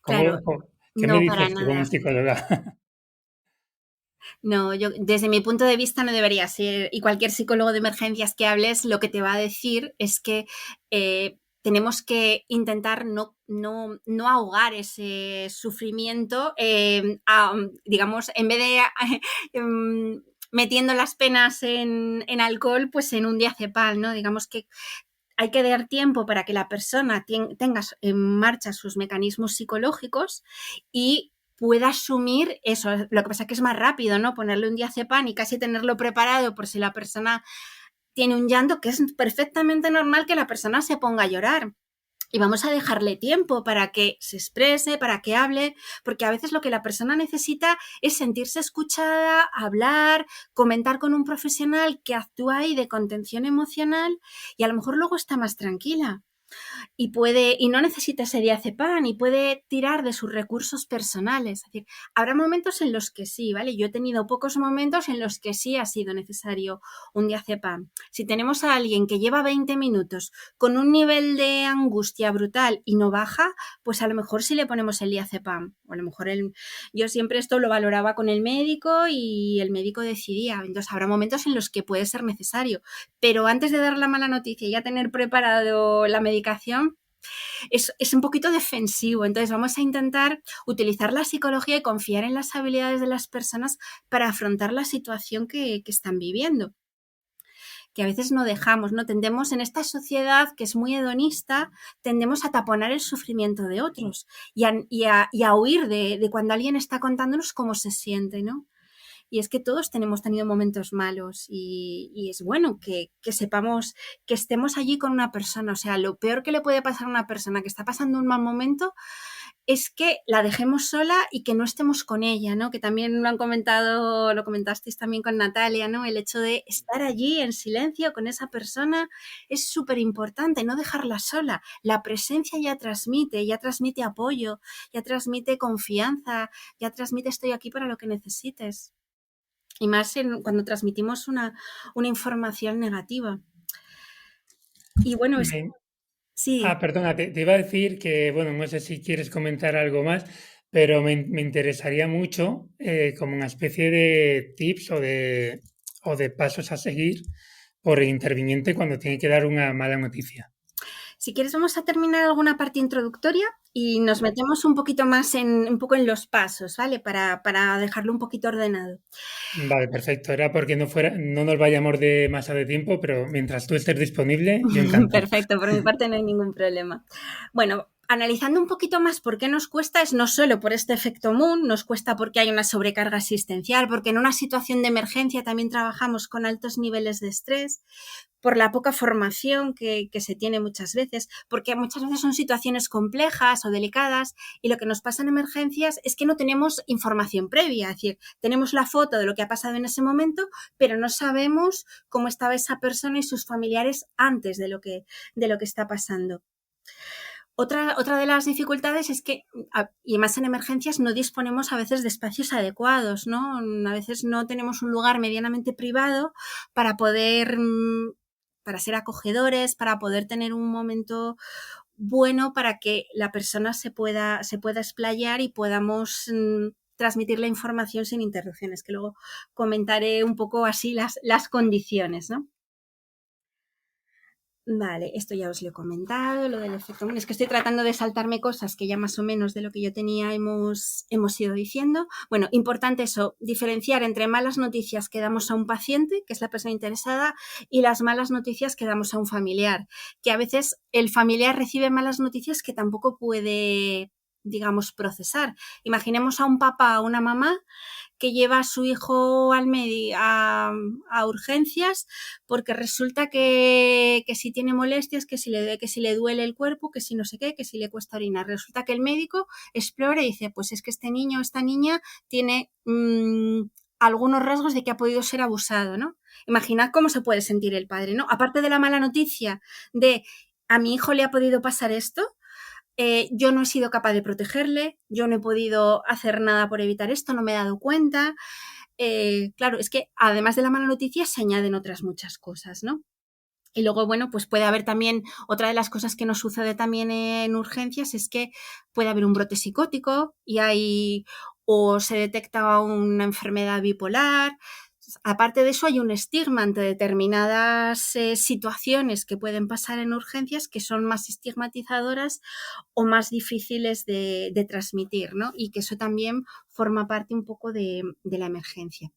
Claro, ¿Qué me no para dices tú como nada. psicóloga? No, yo desde mi punto de vista no debería ser. Y cualquier psicólogo de emergencias que hables, lo que te va a decir es que tenemos que intentar no ahogar ese sufrimiento, digamos, en vez de metiendo las penas en alcohol, pues en un diazepam, ¿no? Digamos que hay que dar tiempo para que la persona tenga en marcha sus mecanismos psicológicos y pueda asumir eso. Lo que pasa es que es más rápido, ¿no? Ponerle un diazepam y casi tenerlo preparado por si la persona tiene un llanto, que es perfectamente normal que la persona se ponga a llorar. Y vamos a dejarle tiempo para que se exprese, para que hable, porque a veces lo que la persona necesita es sentirse escuchada, hablar, comentar con un profesional que actúa ahí de contención emocional y a lo mejor luego está más tranquila y no necesita ese diazepam y puede tirar de sus recursos personales. Es decir, habrá momentos en los que sí, ¿vale? Yo he tenido pocos momentos en los que sí ha sido necesario un diazepam. Si tenemos a alguien que lleva 20 minutos con un nivel de angustia brutal y no baja, pues a lo mejor sí le ponemos el diazepam. O a lo mejor yo siempre esto lo valoraba con el médico y el médico decidía. Entonces habrá momentos en los que puede ser necesario. Pero antes de dar la mala noticia y ya tener preparado la medicación, es un poquito defensivo. Entonces vamos a intentar utilizar la psicología y confiar en las habilidades de las personas para afrontar la situación que están viviendo, que a veces no dejamos, ¿no? Tendemos en esta sociedad que es muy hedonista, tendemos a taponar el sufrimiento de otros y a huir de cuando alguien está contándonos cómo se siente, ¿no? Y es que todos tenemos tenido momentos malos y es bueno que sepamos que estemos allí con una persona. O sea, lo peor que le puede pasar a una persona que está pasando un mal momento es que la dejemos sola y que no estemos con ella, ¿no? Que también lo han comentado, lo comentasteis también con Natalia, ¿no? El hecho de estar allí en silencio con esa persona es súper importante, no dejarla sola. La presencia ya transmite apoyo, ya transmite confianza, ya transmite estoy aquí para lo que necesites. Y más cuando transmitimos una información negativa. Y bueno, Me- sí, Perdona, te iba a decir que, bueno, no sé si quieres comentar algo más, pero me interesaría mucho como una especie de tips o de pasos a seguir por el interviniente cuando tiene que dar una mala noticia. si quieres vamos a terminar alguna parte introductoria y nos metemos un poquito más un poco en los pasos, ¿vale? Para dejarlo un poquito ordenado. Vale, perfecto. Era porque no nos vayamos de masa de tiempo, pero mientras tú estés disponible, yo encantado. Perfecto, por mi parte no hay ningún problema. Bueno, analizando un poquito más por qué nos cuesta, es no solo por este efecto Moon, nos cuesta porque hay una sobrecarga asistencial, porque en una situación de emergencia también trabajamos con altos niveles de estrés, por la poca formación que se tiene muchas veces, porque muchas veces son situaciones complejas o delicadas y lo que nos pasa en emergencias es que no tenemos información previa, es decir, tenemos la foto de lo que ha pasado en ese momento, pero no sabemos cómo estaba esa persona y sus familiares antes de lo que está pasando. Otra de las dificultades es que, y más en emergencias, no disponemos a veces de espacios adecuados, ¿no? A veces no tenemos un lugar medianamente privado para poder, para ser acogedores, para poder tener un momento bueno para que la persona se pueda explayar y podamos transmitir la información sin interrupciones, que luego comentaré un poco así las condiciones, ¿no? Vale, esto ya os lo he comentado, lo del efecto. Bueno, es que estoy tratando de saltarme cosas que ya más o menos de lo que yo tenía hemos ido diciendo. Bueno, importante eso, diferenciar entre malas noticias que damos a un paciente, que es la persona interesada, y las malas noticias que damos a un familiar, que a veces el familiar recibe malas noticias que tampoco puede, digamos, procesar. Imaginemos a un papá o una mamá que lleva a su hijo al a urgencias porque resulta que si tiene molestias, que si le duele el cuerpo, que si no sé qué, que si le cuesta orinar. Resulta que el médico explora y dice, pues es que este niño o esta niña tiene algunos rasgos de que ha podido ser abusado, ¿no? Imaginad cómo se puede sentir el padre, ¿no? Aparte de la mala noticia de a mi hijo le ha podido pasar esto, yo no he sido capaz de protegerle, yo no he podido hacer nada por evitar esto, no me he dado cuenta. Claro, es que además de la mala noticia se añaden otras muchas cosas, ¿no? Y luego, bueno, pues puede haber también, otra de las cosas que nos sucede también en urgencias es que puede haber un brote psicótico o se detecta una enfermedad bipolar. Aparte de eso, hay un estigma ante determinadas situaciones que pueden pasar en urgencias que son más estigmatizadoras o más difíciles de transmitir, ¿no? Y que eso también forma parte un poco de la emergencia.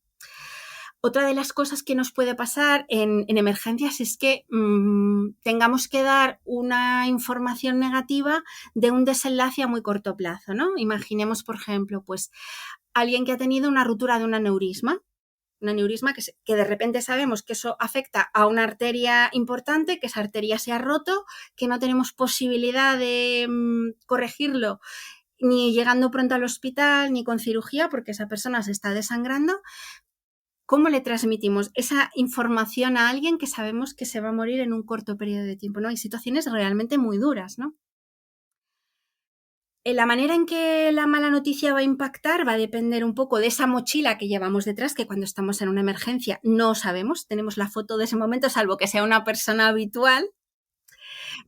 Otra de las cosas que nos puede pasar en emergencias es que tengamos que dar una información negativa de un desenlace a muy corto plazo, ¿no? Imaginemos, por ejemplo, pues alguien que ha tenido una ruptura de un aneurisma que de repente sabemos que eso afecta a una arteria importante, que esa arteria se ha roto, que no tenemos posibilidad de corregirlo ni llegando pronto al hospital, ni con cirugía, porque esa persona se está desangrando. ¿Cómo le transmitimos esa información a alguien que sabemos que se va a morir en un corto periodo de tiempo, ¿no? Hay situaciones realmente muy duras, ¿no? La manera en que la mala noticia va a impactar va a depender un poco de esa mochila que llevamos detrás, que cuando estamos en una emergencia no sabemos, tenemos la foto de ese momento, salvo que sea una persona habitual.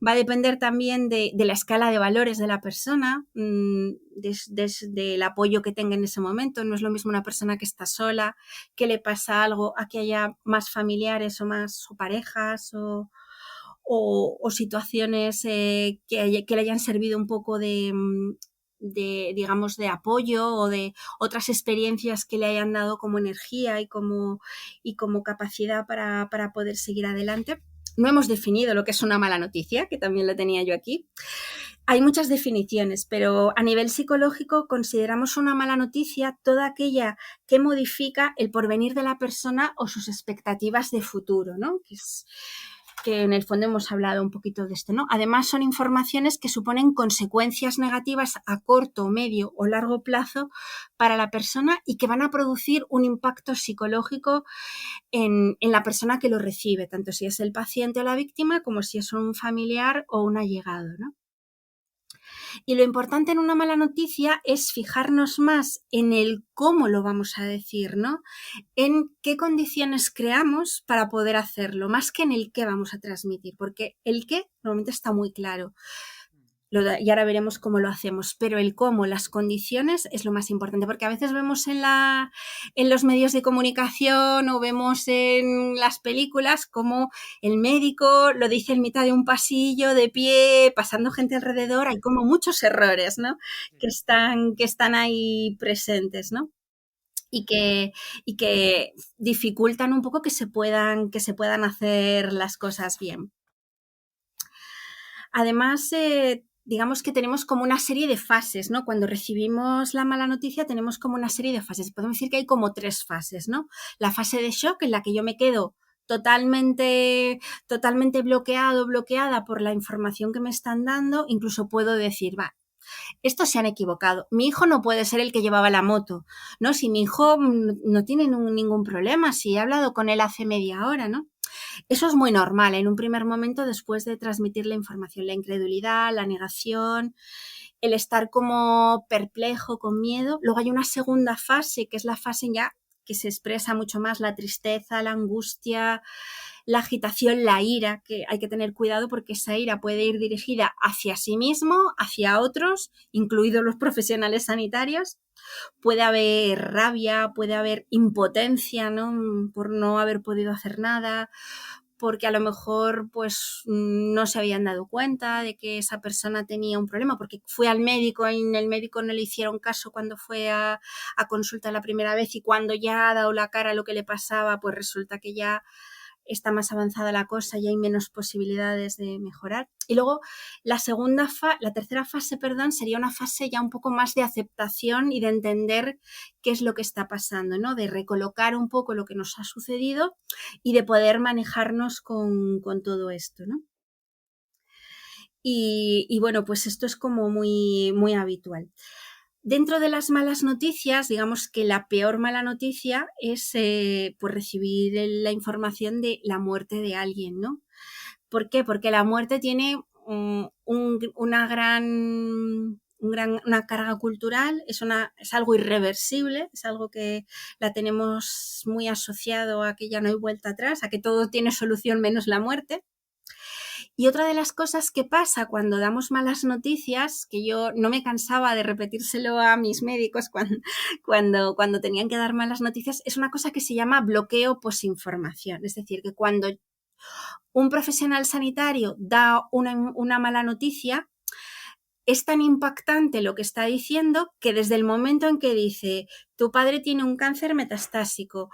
Va a depender también de la escala de valores de la persona, del apoyo que tenga en ese momento. No es lo mismo una persona que está sola, que le pasa algo, a que haya más familiares o parejas o situaciones que le hayan servido un poco digamos, de apoyo o de otras experiencias que le hayan dado como energía y como capacidad para poder seguir adelante. No hemos definido lo que es una mala noticia, que también lo tenía yo aquí. Hay muchas definiciones, pero a nivel psicológico consideramos una mala noticia toda aquella que modifica el porvenir de la persona o sus expectativas de futuro, ¿no? Que en el fondo hemos hablado un poquito de esto, ¿no? Además, son informaciones que suponen consecuencias negativas a corto, medio o largo plazo para la persona y que van a producir un impacto psicológico en la persona que lo recibe, tanto si es el paciente o la víctima como si es un familiar o un allegado, ¿no? Y lo importante en una mala noticia es fijarnos más en el cómo lo vamos a decir, ¿no? En qué condiciones creamos para poder hacerlo, más que en el qué vamos a transmitir, porque el qué normalmente está muy claro. Y ahora veremos cómo lo hacemos, pero el cómo, las condiciones es lo más importante, porque a veces vemos en los medios de comunicación o vemos en las películas como el médico lo dice en mitad de un pasillo, de pie, pasando gente alrededor, hay como muchos errores, ¿no? Que están ahí presentes, ¿no? Y que dificultan un poco que se puedan hacer las cosas bien. Además, digamos que tenemos como una serie de fases, ¿no? Cuando recibimos la mala noticia tenemos como una serie de fases. Podemos decir que hay como 3 fases, ¿no? La fase de shock, en la que yo me quedo totalmente bloqueada por la información que me están dando. Incluso puedo decir, estos se han equivocado. Mi hijo no puede ser el que llevaba la moto, ¿no? Si mi hijo no tiene ningún problema, si he hablado con él hace media hora, ¿no? Eso es muy normal en un primer momento después de transmitir la información, la incredulidad, la negación, el estar como perplejo, con miedo. Luego hay una segunda fase, que es la fase ya que se expresa mucho más la tristeza, la angustia, la agitación, la ira, que hay que tener cuidado porque esa ira puede ir dirigida hacia sí mismo, hacia otros, incluidos los profesionales sanitarios. Puede haber rabia, puede haber impotencia, ¿no? Por no haber podido hacer nada. porque a lo mejor pues no se habían dado cuenta de que esa persona tenía un problema, porque fue al médico y en el médico no le hicieron caso cuando fue a consulta la primera vez, y cuando ya ha dado la cara a lo que le pasaba, pues resulta que ya está más avanzada la cosa y hay menos posibilidades de mejorar. Y luego la tercera fase, sería una fase ya un poco más de aceptación y de entender qué es lo que está pasando, ¿no? De recolocar un poco lo que nos ha sucedido y de poder manejarnos con todo esto, ¿no? Y bueno, pues esto es como muy, muy habitual. Dentro de las malas noticias, digamos que la peor mala noticia es pues recibir la información de la muerte de alguien, ¿no? ¿Por qué? Porque la muerte tiene una carga cultural, es algo irreversible, es algo que la tenemos muy asociado a que ya no hay vuelta atrás, a que todo tiene solución menos la muerte. Y otra de las cosas que pasa cuando damos malas noticias, que yo no me cansaba de repetírselo a mis médicos cuando tenían que dar malas noticias, es una cosa que se llama bloqueo posinformación. Es decir, que cuando un profesional sanitario da una mala noticia, es tan impactante lo que está diciendo que desde el momento en que dice tu padre tiene un cáncer metastásico,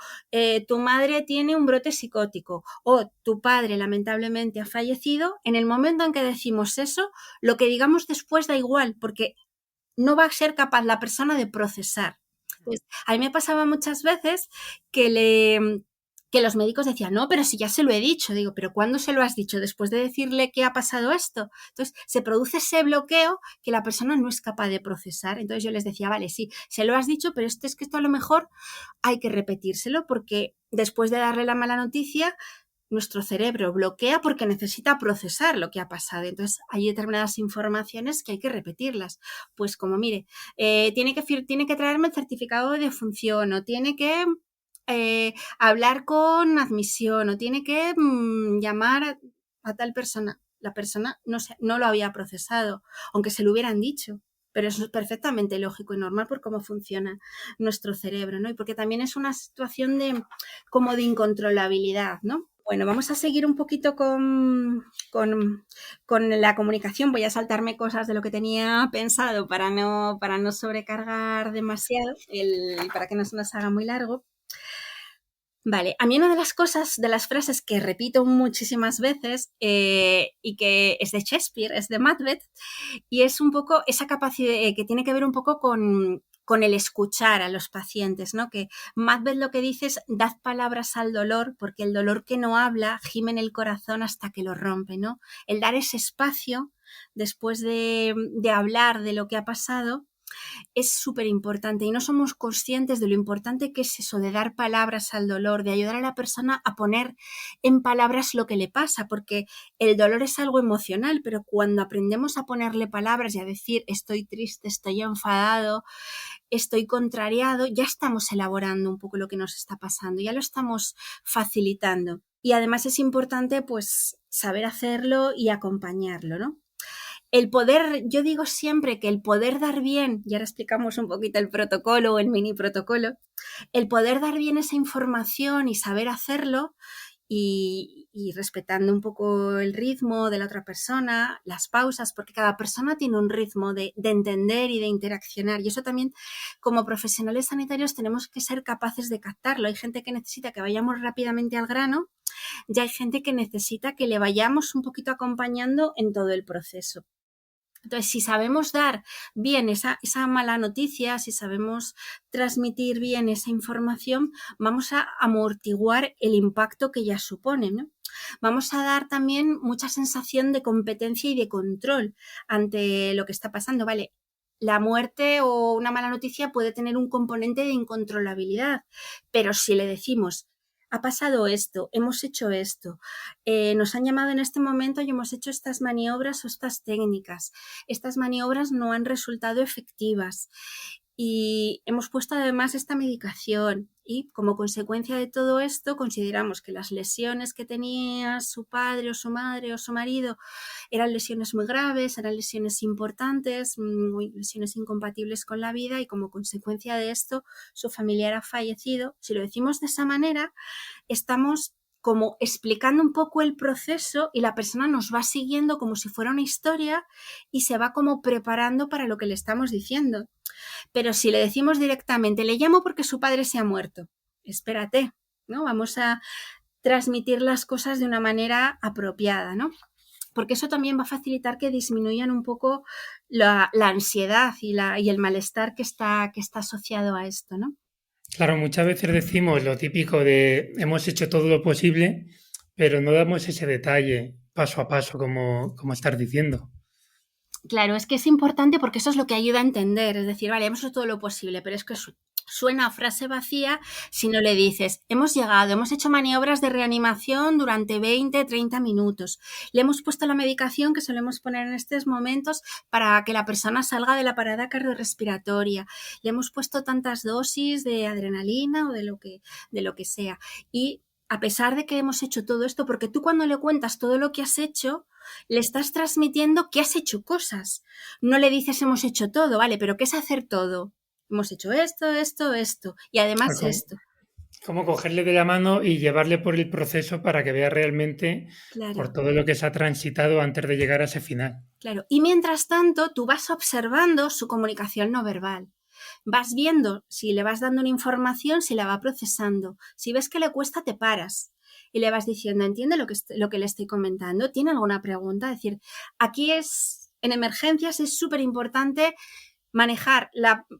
tu madre tiene un brote psicótico o tu padre lamentablemente ha fallecido, en el momento en que decimos eso, lo que digamos después da igual, porque no va a ser capaz la persona de procesar. Pues, a mí me pasaba muchas veces que los médicos decían, no, pero si ya se lo he dicho. Digo, ¿pero cuándo se lo has dicho? ¿Después de decirle que ha pasado esto? Entonces, se produce ese bloqueo que la persona no es capaz de procesar. Entonces, yo les decía, vale, sí, se lo has dicho, pero es que esto a lo mejor hay que repetírselo, porque después de darle la mala noticia, nuestro cerebro bloquea porque necesita procesar lo que ha pasado. Entonces, hay determinadas informaciones que hay que repetirlas. Pues como, mire, tiene que traerme el certificado de defunción, o tiene que hablar con admisión, o tiene que llamar a tal persona. La persona no lo había procesado, aunque se lo hubieran dicho. Pero eso es perfectamente lógico y normal por cómo funciona nuestro cerebro, ¿no? Y porque también es una situación como de incontrolabilidad, ¿no? Bueno, vamos a seguir un poquito con la comunicación. Voy a saltarme cosas de lo que tenía pensado para no sobrecargar demasiado, para que no se nos haga muy largo. Vale, a mí una de las cosas, de las frases que repito muchísimas veces y que es de Shakespeare, es de Macbeth, y es un poco esa capacidad que tiene que ver un poco con el escuchar a los pacientes, ¿no? Que Macbeth lo que dice es, dad palabras al dolor, porque el dolor que no habla gime en el corazón hasta que lo rompe, ¿no? El dar ese espacio después de hablar de lo que ha pasado es súper importante, y no somos conscientes de lo importante que es eso de dar palabras al dolor, de ayudar a la persona a poner en palabras lo que le pasa, porque el dolor es algo emocional, pero cuando aprendemos a ponerle palabras y a decir estoy triste, estoy enfadado, estoy contrariado, ya estamos elaborando un poco lo que nos está pasando, ya lo estamos facilitando. Y además es importante pues saber hacerlo y acompañarlo, ¿no? El poder, yo digo siempre que el poder dar bien, y ahora explicamos un poquito el protocolo o el mini protocolo, el poder dar bien esa información y saber hacerlo y respetando un poco el ritmo de la otra persona, las pausas, porque cada persona tiene un ritmo de entender y de interaccionar, y eso también como profesionales sanitarios tenemos que ser capaces de captarlo. Hay gente que necesita que vayamos rápidamente al grano, y hay gente que necesita que le vayamos un poquito acompañando en todo el proceso. Entonces, si sabemos dar bien esa mala noticia, si sabemos transmitir bien esa información, vamos a amortiguar el impacto que ya supone, ¿no? Vamos a dar también mucha sensación de competencia y de control ante lo que está pasando, ¿vale? La muerte o una mala noticia puede tener un componente de incontrolabilidad, pero si le decimos, ha pasado esto, hemos hecho esto, nos han llamado en este momento y hemos hecho estas maniobras o estas técnicas, estas maniobras no han resultado efectivas y hemos puesto además esta medicación, y como consecuencia de todo esto consideramos que las lesiones que tenía su padre o su madre o su marido eran lesiones muy graves, eran lesiones importantes, lesiones incompatibles con la vida, y como consecuencia de esto su familiar ha fallecido. Si lo decimos de esa manera, estamos como explicando un poco el proceso y la persona nos va siguiendo como si fuera una historia y se va como preparando para lo que le estamos diciendo. Pero si le decimos directamente, le llamo porque su padre se ha muerto, espérate, ¿no? Vamos a transmitir las cosas de una manera apropiada, ¿no? Porque eso también va a facilitar que disminuyan un poco la ansiedad y el malestar que está asociado a esto, ¿no? Claro, muchas veces decimos lo típico de hemos hecho todo lo posible, pero no damos ese detalle paso a paso, como estás diciendo. Claro, es que es importante porque eso es lo que ayuda a entender. Es decir, vale, hemos hecho todo lo posible, pero es que suena a frase vacía si no le dices, hemos llegado, hemos hecho maniobras de reanimación durante 20, 30 minutos. Le hemos puesto la medicación que solemos poner en estos momentos para que la persona salga de la parada cardiorrespiratoria. Le hemos puesto tantas dosis de adrenalina o de lo que sea. Y a pesar de que hemos hecho todo esto, porque tú cuando le cuentas todo lo que has hecho, le estás transmitiendo que has hecho cosas. No le dices hemos hecho todo, vale, pero ¿qué es hacer todo? Hemos hecho esto, esto, esto y además esto. Como cogerle de la mano y llevarle por el proceso para que vea realmente por Claro, todo lo que se ha transitado antes de llegar a ese final. claro. Y mientras tanto, tú vas observando su comunicación no verbal. Vas viendo si le vas dando una información, si la va procesando. Si ves que le cuesta, te paras y le vas diciendo, ¿entiende lo que le estoy comentando? ¿Tiene alguna pregunta? Es decir, aquí en emergencias es súper importante manejar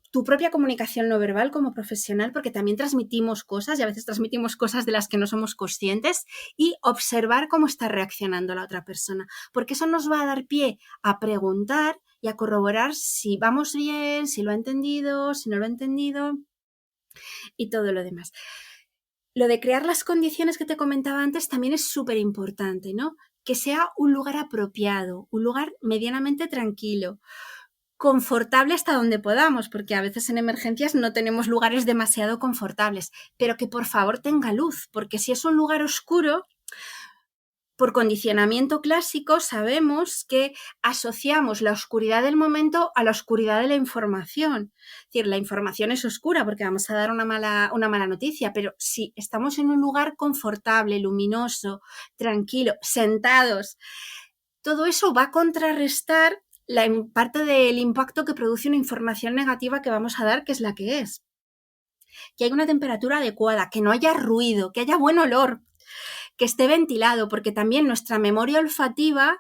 tu propia comunicación no verbal como profesional, porque también transmitimos cosas y a veces transmitimos cosas de las que no somos conscientes, y observar cómo está reaccionando la otra persona, porque eso nos va a dar pie a preguntar y a corroborar si vamos bien, si lo ha entendido, si no lo ha entendido y todo lo demás. Lo de crear las condiciones que te comentaba antes también es súper importante, ¿no? Que sea un lugar apropiado, un lugar medianamente tranquilo, confortable hasta donde podamos, porque a veces en emergencias no tenemos lugares demasiado confortables, pero que por favor tenga luz, porque si es un lugar oscuro, por condicionamiento clásico sabemos que asociamos la oscuridad del momento a la oscuridad de la información. Es decir, la información es oscura porque vamos a dar una mala noticia, pero si estamos en un lugar confortable, luminoso, tranquilo, sentados, todo eso va a contrarrestar la parte del impacto que produce una información negativa que vamos a dar, que es la que es. Que haya una temperatura adecuada, que no haya ruido, que haya buen olor, que esté ventilado, porque también nuestra memoria olfativa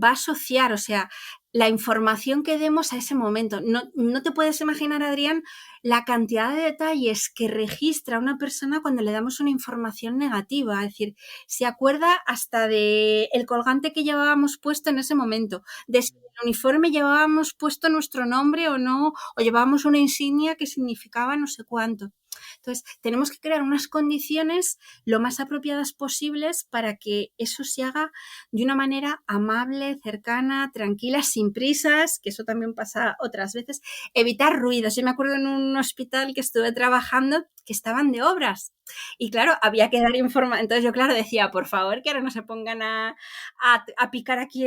va a asociar, o sea, la información que demos a ese momento. No te puedes imaginar, Adrián, la cantidad de detalles que registra una persona cuando le damos una información negativa. Es decir, se acuerda hasta de el colgante que llevábamos puesto en ese momento, de si en el uniforme llevábamos puesto nuestro nombre o no, o llevábamos una insignia que significaba no sé cuánto. Entonces, tenemos que crear unas condiciones lo más apropiadas posibles para que eso se haga de una manera amable, cercana, tranquila, sin prisas, que eso también pasa otras veces. Evitar ruidos. Yo me acuerdo en un hospital que estuve trabajando que estaban de obras. Y claro, había que dar información. Entonces yo, claro, decía, por favor, que ahora no se pongan a picar aquí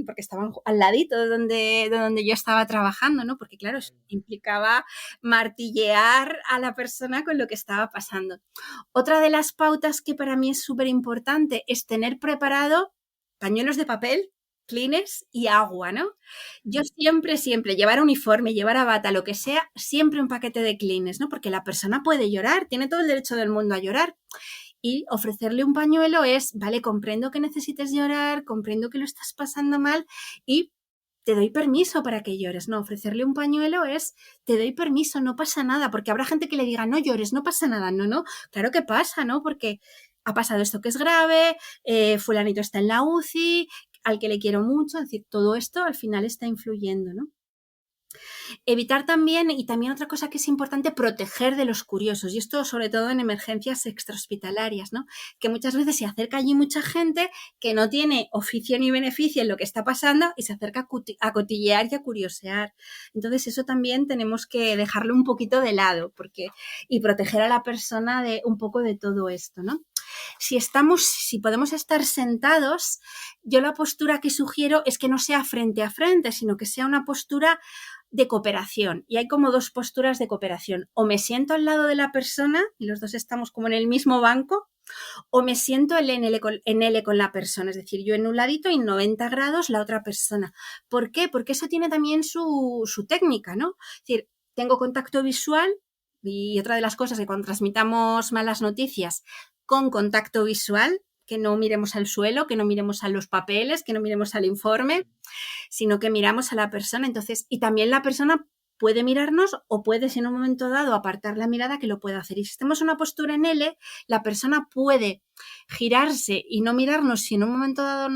porque estaban al ladito de donde yo estaba trabajando, ¿no? Porque claro, eso implicaba martillear a la persona con lo que estaba pasando. Otra de las pautas que para mí es súper importante es tener preparado pañuelos de papel, Kleenex y agua, ¿no? Yo siempre, llevar uniforme, llevar a bata, lo que sea, siempre un paquete de Kleenex, ¿no? Porque la persona puede llorar, tiene todo el derecho del mundo a llorar. Y ofrecerle un pañuelo es, vale, comprendo que necesites llorar, comprendo que lo estás pasando mal y te doy permiso para que llores. No, ofrecerle un pañuelo es, te doy permiso, no pasa nada, porque habrá gente que le diga, no llores, no pasa nada. No, claro que pasa, ¿no? Porque ha pasado esto que es grave, fulanito está en la UCI, al que le quiero mucho, es decir, todo esto al final está influyendo, ¿no? Evitar también, y también otra cosa que es importante, proteger de los curiosos, y esto sobre todo en emergencias extrahospitalarias, ¿no? Que muchas veces se acerca allí mucha gente que no tiene oficio ni beneficio en lo que está pasando y se acerca a cotillear y a curiosear. Entonces eso también tenemos que dejarlo un poquito de lado y proteger a la persona de un poco de todo esto, ¿no? Si podemos estar sentados, yo la postura que sugiero es que no sea frente a frente, sino que sea una postura de cooperación. Y hay como dos posturas de cooperación. O me siento al lado de la persona y los dos estamos como en el mismo banco, o me siento en L con la persona, es decir, yo en un ladito y en 90 grados la otra persona. ¿Por qué? Porque eso tiene también su técnica, ¿no? Es decir, tengo contacto visual y otra de las cosas que cuando transmitamos malas noticias con contacto visual, que no miremos al suelo, que no miremos a los papeles, que no miremos al informe, sino que miramos a la persona. Entonces, y también la persona puede mirarnos o puede, si en un momento dado, apartar la mirada, que lo puede hacer. Y si estamos en una postura en L, la persona puede girarse y no mirarnos si en un momento dado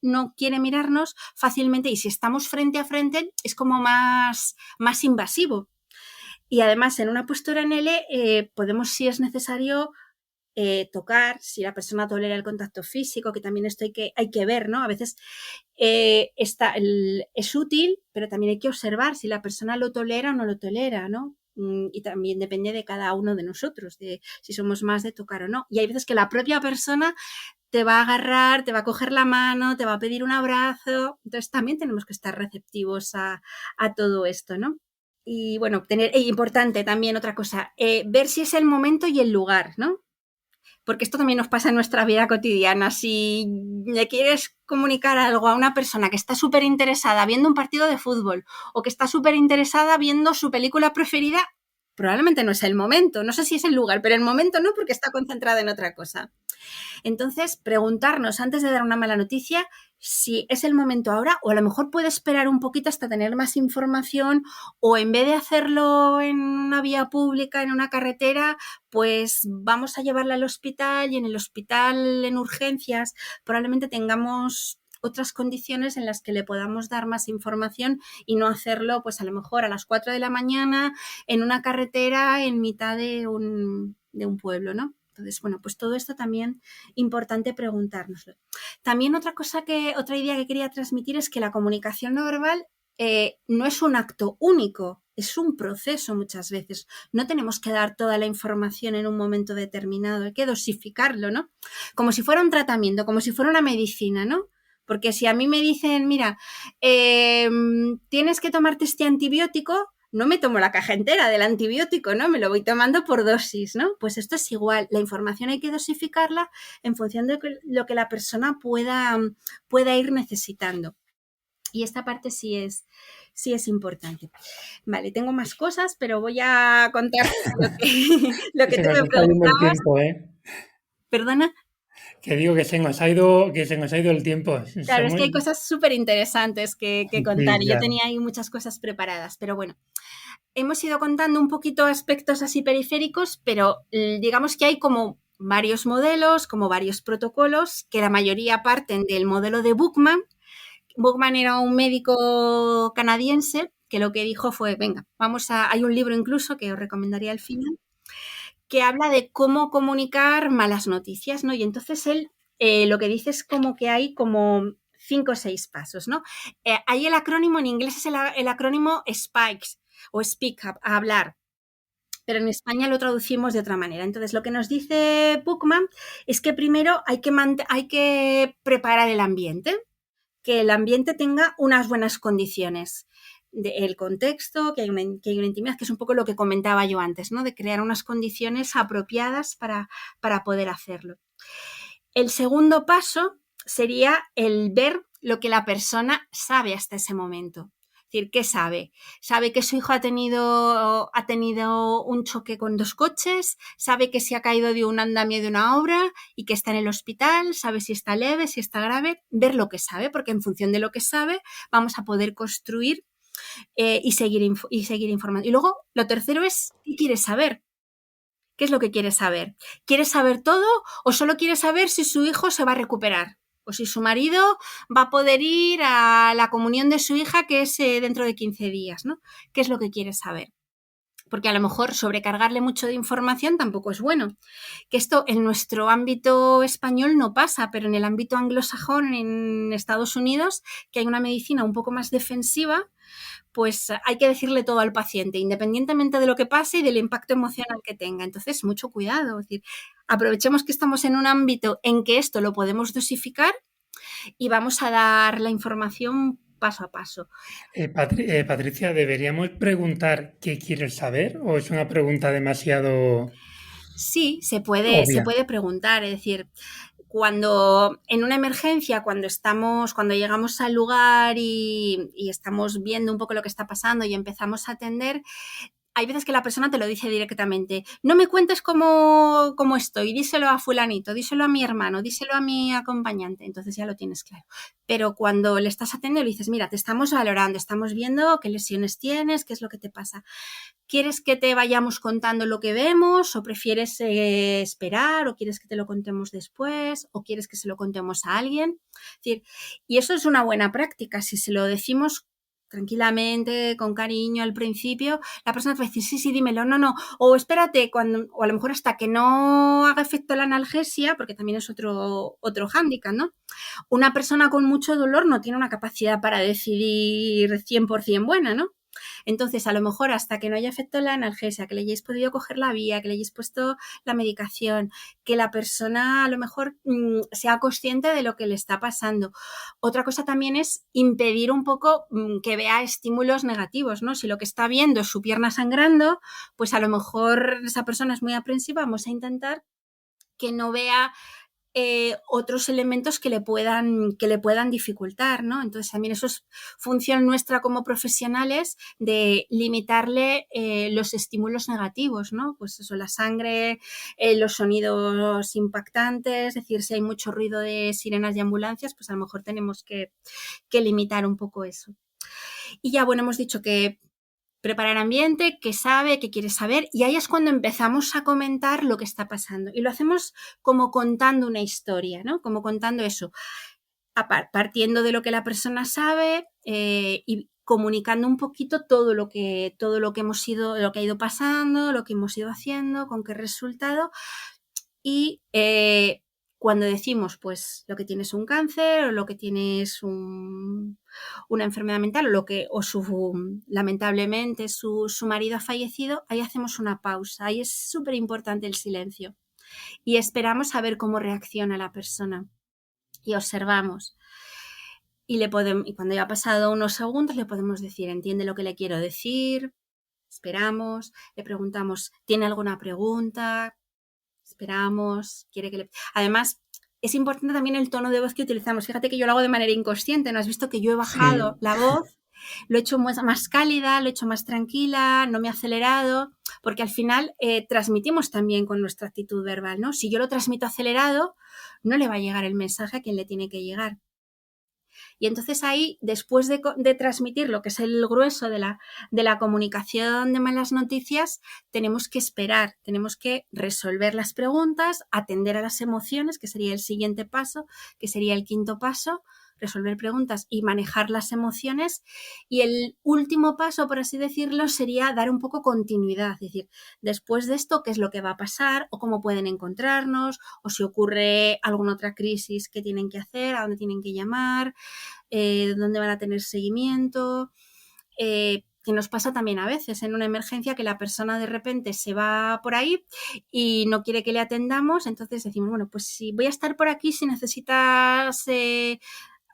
no quiere mirarnos fácilmente, y si estamos frente a frente es como más invasivo. Y además, en una postura en L, podemos, si es necesario, tocar, si la persona tolera el contacto físico, que también esto hay que ver, ¿no? A veces es útil, pero también hay que observar si la persona lo tolera o no lo tolera, ¿no? Y también depende de cada uno de nosotros, de si somos más de tocar o no. Y hay veces que la propia persona te va a agarrar, te va a coger la mano, te va a pedir un abrazo. Entonces también tenemos que estar receptivos a todo esto, ¿no? Y bueno, importante también otra cosa, ver si es el momento y el lugar, ¿no? Porque esto también nos pasa en nuestra vida cotidiana. Si le quieres comunicar algo a una persona que está súper interesada viendo un partido de fútbol o que está súper interesada viendo su película preferida, probablemente no es el momento. No sé si es el lugar, pero el momento no, porque está concentrada en otra cosa. Entonces, preguntarnos antes de dar una mala noticia si es el momento ahora, o a lo mejor puede esperar un poquito hasta tener más información, o en vez de hacerlo en una vía pública, en una carretera, pues vamos a llevarla al hospital, y en el hospital, en urgencias, probablemente tengamos otras condiciones en las que le podamos dar más información, y no hacerlo pues a lo mejor a las 4 de la mañana en una carretera en mitad de un pueblo, ¿no? Entonces, bueno, pues todo esto también importante preguntárnoslo. También otra idea que quería transmitir es que la comunicación no verbal no es un acto único, es un proceso muchas veces. No tenemos que dar toda la información en un momento determinado, hay que dosificarlo, ¿no? Como si fuera un tratamiento, como si fuera una medicina, ¿no? Porque si a mí me dicen, mira, tienes que tomarte este antibiótico, no me tomo la caja entera del antibiótico, ¿no? Me lo voy tomando por dosis, ¿no? Pues esto es igual. La información hay que dosificarla en función de lo que la persona pueda ir necesitando. Y esta parte sí es importante. Vale, tengo más cosas, pero voy a contar lo que Se tú nos me está yendo el preguntabas. tiempo, ¿eh? ¿Perdona? Que digo que se nos ha ido el tiempo. Claro, es Somos... que hay cosas súper interesantes que contar, Sí, y yo claro. tenía ahí muchas cosas preparadas, pero bueno. Hemos ido contando un poquito aspectos así periféricos, pero digamos que hay como varios modelos, como varios protocolos, que la mayoría parten del modelo de Buchmann. Buchmann era un médico canadiense que lo que dijo fue, venga, hay un libro incluso que os recomendaría al final, que habla de cómo comunicar malas noticias, ¿no? Y entonces él lo que dice es como que hay como 5 o 6 pasos, ¿no? Hay el acrónimo, en inglés es el acrónimo SPIKES, o Speak Up, a hablar, pero en España lo traducimos de otra manera. Entonces, lo que nos dice Buchmann es que primero hay que preparar el ambiente, que el ambiente tenga unas buenas condiciones. El contexto, que hay una intimidad, que es un poco lo que comentaba yo antes, ¿no? De crear unas condiciones apropiadas para poder hacerlo. El segundo paso sería el ver lo que la persona sabe hasta ese momento. Es decir, ¿qué sabe? Sabe que su hijo ha tenido un choque con 2 coches, sabe que se ha caído de un andamio de una obra y que está en el hospital, sabe si está leve, si está grave, ver lo que sabe, porque en función de lo que sabe vamos a poder construir y seguir informando. Y luego, lo tercero es, ¿qué quieres saber? ¿Qué es lo que quieres saber? ¿Quieres saber todo o solo quieres saber si su hijo se va a recuperar? O si su marido va a poder ir a la comunión de su hija, que es dentro de 15 días, ¿no? ¿Qué es lo que quieres saber? Porque a lo mejor sobrecargarle mucho de información tampoco es bueno. Que esto en nuestro ámbito español no pasa, pero en el ámbito anglosajón, en Estados Unidos, que hay una medicina un poco más defensiva, pues hay que decirle todo al paciente, independientemente de lo que pase y del impacto emocional que tenga. Entonces, mucho cuidado. Es decir, aprovechemos que estamos en un ámbito en que esto lo podemos dosificar y vamos a dar la información paso a paso. Patricia, ¿deberíamos preguntar qué quieres saber o es una pregunta demasiado...? Sí, se Obvia. puede preguntar, es decir, cuando en una emergencia, cuando llegamos al lugar y estamos viendo un poco lo que está pasando y empezamos a atender, hay veces que la persona te lo dice directamente. No me cuentes cómo estoy, díselo a fulanito, díselo a mi hermano, díselo a mi acompañante. Entonces ya lo tienes claro. Pero cuando le estás atendiendo, le dices, mira, te estamos valorando, estamos viendo qué lesiones tienes, qué es lo que te pasa. ¿Quieres que te vayamos contando lo que vemos o prefieres esperar o quieres que te lo contemos después o quieres que se lo contemos a alguien? Es decir, y eso es una buena práctica. Si se lo decimos tranquilamente, con cariño al principio, la persona te va a decir, sí, sí, dímelo, no, no, o espérate, o a lo mejor hasta que no haga efecto la analgesia, porque también es otro hándicap, ¿no? Una persona con mucho dolor no tiene una capacidad para decidir 100% buena, ¿no? Entonces, a lo mejor hasta que no haya efecto la analgesia, que le hayáis podido coger la vía, que le hayáis puesto la medicación, que la persona a lo mejor sea consciente de lo que le está pasando. Otra cosa también es impedir un poco que vea estímulos negativos, ¿no? Si lo que está viendo es su pierna sangrando, pues a lo mejor esa persona es muy aprensiva, vamos a intentar que no vea otros elementos que le puedan dificultar, ¿no? Entonces también eso es función nuestra como profesionales de limitarle los estímulos negativos, ¿no? Pues eso, la sangre, los sonidos impactantes, es decir, si hay mucho ruido de sirenas y ambulancias, pues a lo mejor tenemos que limitar un poco eso. Y ya, bueno, hemos dicho que preparar ambiente, qué sabe, qué quiere saber, y ahí es cuando empezamos a comentar lo que está pasando. Y lo hacemos como contando una historia, ¿no? Como contando eso, partiendo de lo que la persona sabe y comunicando un poquito todo lo que hemos ido, lo que ha ido pasando, lo que hemos ido haciendo, con qué resultado. Y cuando decimos, pues, lo que tienes un cáncer o lo que tienes una enfermedad mental lamentablemente su marido ha fallecido, ahí hacemos una pausa. Ahí es súper importante el silencio. Y esperamos a ver cómo reacciona la persona. Y observamos. Y cuando ya ha pasado unos segundos, le podemos decir, entiende lo que le quiero decir, esperamos, le preguntamos, ¿tiene alguna pregunta? Esperamos, quiere que le... Además, es importante también el tono de voz que utilizamos. Fíjate que yo lo hago de manera inconsciente, ¿no? Has visto que yo he bajado Sí, la voz, lo he hecho más cálida, lo he hecho más tranquila, no me he acelerado, porque al final transmitimos también con nuestra actitud verbal, ¿no? Si yo lo transmito acelerado, no le va a llegar el mensaje a quien le tiene que llegar. Y entonces ahí, después de transmitir lo que es el grueso de la comunicación de malas noticias, tenemos que esperar, tenemos que resolver las preguntas, atender a las emociones, que sería el siguiente paso, que sería el quinto paso, resolver preguntas y manejar las emociones. Y el último paso, por así decirlo, sería dar un poco continuidad, es decir, después de esto, ¿qué es lo que va a pasar? O cómo pueden encontrarnos, o si ocurre alguna otra crisis que tienen que hacer, a dónde tienen que llamar, dónde van a tener seguimiento, que nos pasa también a veces en una emergencia que la persona de repente se va por ahí y no quiere que le atendamos, entonces decimos, bueno, pues si voy a estar por aquí si necesitas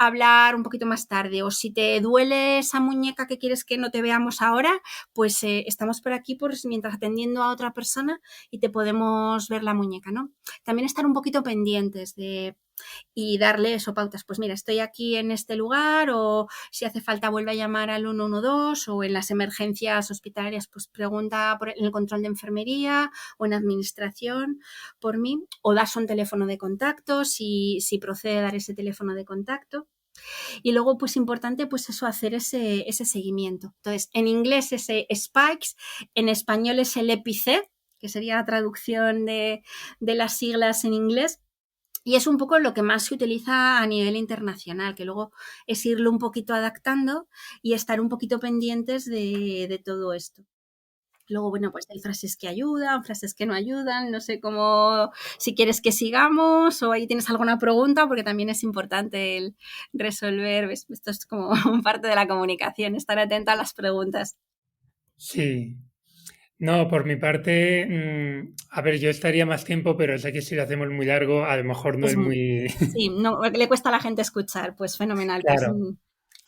hablar un poquito más tarde o si te duele esa muñeca que quieres que no te veamos ahora, pues estamos por aquí mientras atendiendo a otra persona y te podemos ver la muñeca, ¿no? También estar un poquito pendientes y darle eso, pautas, pues mira, estoy aquí en este lugar o si hace falta vuelve a llamar al 112 o en las emergencias hospitalarias pues pregunta en el control de enfermería o en administración por mí o das un teléfono de contacto si procede dar ese teléfono de contacto. Y luego, pues importante, pues eso, hacer ese seguimiento. Entonces, en inglés es Spikes, en español es el EPIC, que sería la traducción de las siglas en inglés. Y es un poco lo que más se utiliza a nivel internacional, que luego es irlo un poquito adaptando y estar un poquito pendientes de todo esto. Luego, bueno, pues hay frases que ayudan, frases que no ayudan, no sé cómo, si quieres que sigamos o ahí tienes alguna pregunta, porque también es importante el resolver, ¿ves? Esto es como parte de la comunicación, estar atenta a las preguntas. sí. No, por mi parte, a ver, yo estaría más tiempo, pero sé que si lo hacemos muy largo, a lo mejor no Es, es muy... sí, no, le cuesta a la gente escuchar, pues fenomenal, pues Claro.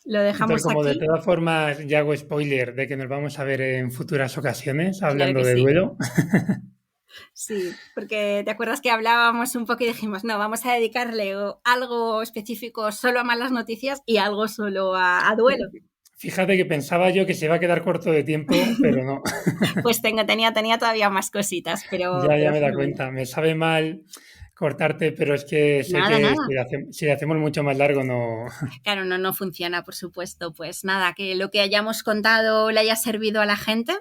lo Entonces, dejamos como de aquí, todas formas ya hago spoiler de que nos vamos a ver en futuras ocasiones claro hablando que de sí. duelo, Sí, porque te acuerdas que hablábamos un poco y dijimos, no, vamos a dedicarle algo específico solo a malas noticias y algo solo a duelo. Fíjate que pensaba yo que se iba a quedar corto de tiempo, pero no. Pues tenía todavía más cositas, Ya pero me da fenomenal. cuenta. Me sabe mal cortarte, pero es que sé Nada, que nada. si le hacemos mucho más largo no. Claro, no, no funciona, por supuesto. Pues nada, que lo que hayamos contado le haya servido a la gente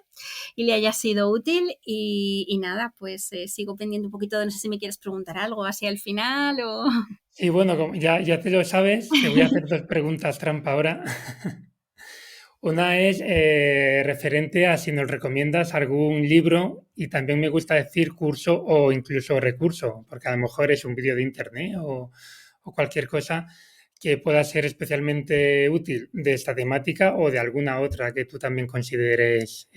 y le haya sido útil. Y nada, pues sigo pendiente un poquito de, no sé si me quieres preguntar algo así al final o... Sí, bueno, como ya te lo sabes, te voy a hacer dos preguntas trampa ahora. Una es referente a si nos recomiendas algún libro y también me gusta decir curso o incluso recurso, porque a lo mejor es un vídeo de internet o cualquier cosa que pueda ser especialmente útil de esta temática o de alguna otra que tú también consideres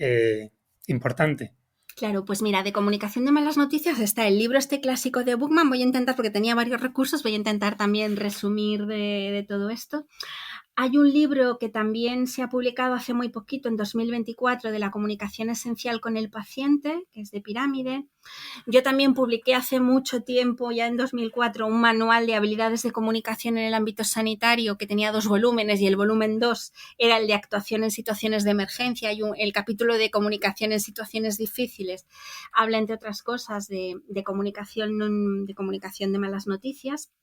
importante. Claro, pues mira, de comunicación de malas noticias está el libro este clásico de Bookman. Voy a intentar, porque tenía varios recursos, voy a intentar también resumir de todo esto. Hay un libro que también se ha publicado hace muy poquito, en 2024, de la comunicación esencial con el paciente, que es de Pirámide. Yo también publiqué hace mucho tiempo, ya en 2004, un manual de habilidades de comunicación en el ámbito sanitario que tenía 2 volúmenes y el volumen 2 era el de actuación en situaciones de emergencia y el capítulo de comunicación en situaciones difíciles habla, entre otras cosas, de comunicación de malas noticias.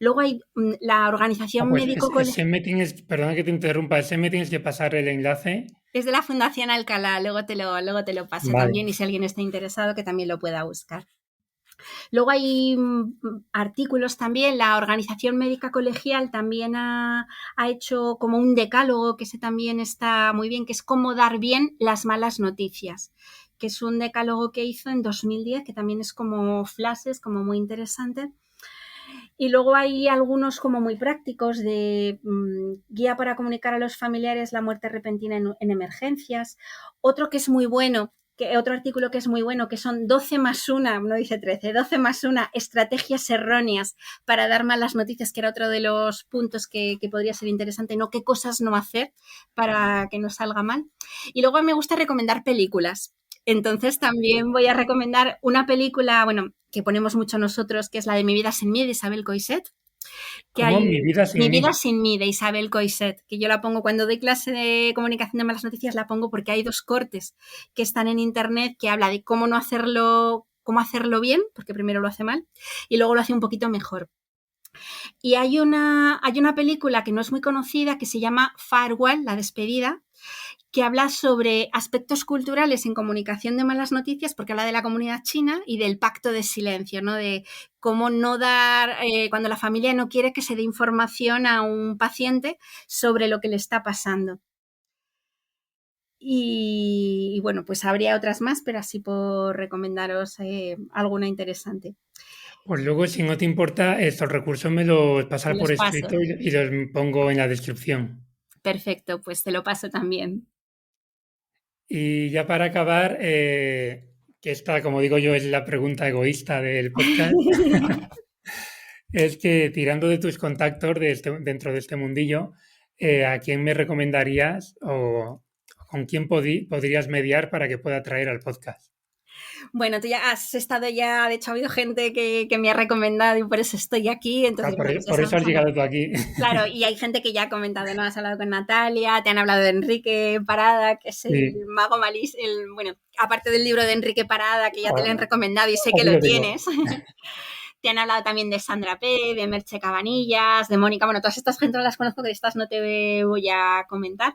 Luego hay la Ah, organización pues médico ese me tienes, perdona que te interrumpa, ese me tienes que pasar el enlace. es de la Fundación Alcalá, luego te lo paso Vale. también y si alguien está interesado que también lo pueda buscar. Luego hay artículos también, la Organización Médica Colegial también ha hecho como un decálogo, que ese también está muy bien, que es cómo dar bien las malas noticias, que es un decálogo que hizo en 2010, que también es como flashes, como muy interesante. Y luego hay algunos como muy prácticos de guía para comunicar a los familiares la muerte repentina en emergencias. Otro que es muy bueno, otro artículo que es muy bueno, que son 12 más 1, no dice 13, 12 más 1 estrategias erróneas para dar malas noticias, que era otro de los puntos que podría ser interesante, ¿no? ¿Qué cosas no hacer para que no salga mal? Y luego me gusta recomendar películas. Entonces también voy a recomendar una película, bueno, que ponemos mucho nosotros, que es la de Mi vida sin mí, de Isabel Coixet. Que ¿Cómo? hay Mi vida sin Mi vida mí. sin mí, de Isabel Coixet, que yo la pongo cuando doy clase de comunicación de malas noticias, la pongo porque hay 2 cortes que están en internet que habla de cómo hacerlo bien, porque primero lo hace mal, y luego lo hace un poquito mejor. Y hay una película que no es muy conocida que se llama Farewell, la despedida, que habla sobre aspectos culturales en comunicación de malas noticias, porque habla de la comunidad china y del pacto de silencio, ¿no? De cómo no dar, cuando la familia no quiere que se dé información a un paciente sobre lo que le está pasando. Y bueno, pues habría otras más, pero así por recomendaros alguna interesante. Pues luego, si no te importa, estos recursos me los pasas Te por los paso. escrito y los pongo en la descripción. Perfecto, pues te lo paso también. Y ya para acabar, que esta, como digo yo, es la pregunta egoísta del podcast, es que tirando de tus contactos dentro de este mundillo, ¿a quién me recomendarías o con quién podrías mediar para que pueda traer al podcast? Bueno, tú ya has estado de hecho ha habido gente que me ha recomendado y por eso estoy aquí, Ah, entonces bueno, pues ya por eso sabes. has llegado tú aquí. Claro, y hay gente que ya ha comentado, ¿no? Has hablado con Natalia, te han hablado de Enrique Parada, que es el Sí, mago malís, bueno, aparte del libro de Enrique Parada, que ya te lo han recomendado y sé que aquí lo lo tengo. tienes. Te han hablado también de Sandra P., de Merche Cabanillas, de Mónica, bueno, todas estas gente no las conozco, que estas no te voy a comentar.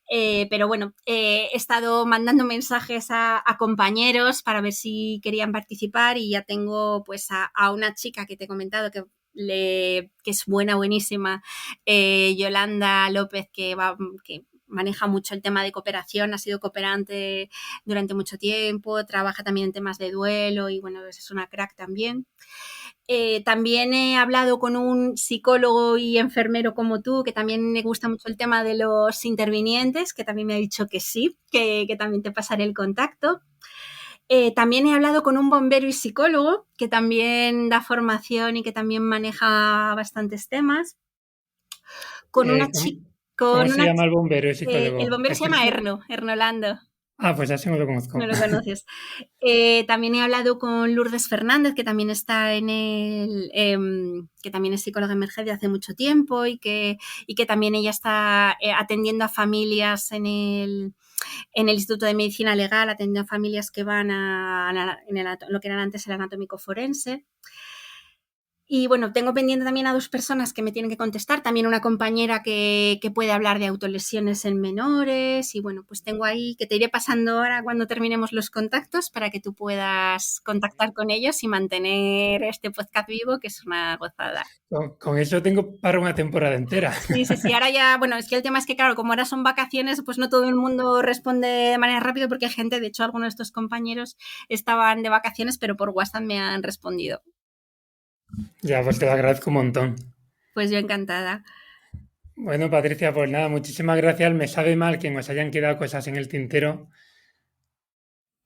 Pero bueno, he estado mandando mensajes a compañeros para ver si querían participar y ya tengo pues a una chica que te he comentado que es buenísima, Yolanda López, que maneja mucho el tema de cooperación, ha sido cooperante durante mucho tiempo, trabaja también en temas de duelo y bueno, es una crack también. También he hablado con un psicólogo y enfermero como tú, que también me gusta mucho el tema de los intervinientes, que también me ha dicho que sí, que también te pasaré el contacto. También he hablado con un bombero y psicólogo, que también da formación y que también maneja bastantes temas. Con una ¿Cómo, chica... cómo se llama el bombero, el el psicólogo? bombero Es se que llama Erno Lando. Pues así no lo conozco. No lo conoces. También he hablado con Lourdes Fernández, que también está que también es psicóloga de emergencia hace mucho tiempo y que también ella está atendiendo a familias en el Instituto de Medicina Legal, atendiendo a familias que van lo que era antes el anatómico forense. Y bueno, tengo pendiente también a 2 personas que me tienen que contestar, también una compañera que puede hablar de autolesiones en menores y bueno, pues tengo ahí que te iré pasando ahora cuando terminemos los contactos para que tú puedas contactar con ellos y mantener este podcast vivo, que es una gozada. Con eso tengo para una temporada entera. Sí, ahora ya, bueno, es que el tema es que claro, como ahora son vacaciones, pues no todo el mundo responde de manera rápida porque hay gente, de hecho algunos de estos compañeros estaban de vacaciones, pero por WhatsApp me han respondido. Ya, pues te lo agradezco un montón. Pues yo encantada. Bueno, Patricia, pues nada, muchísimas gracias. Me sabe mal que nos hayan quedado cosas en el tintero.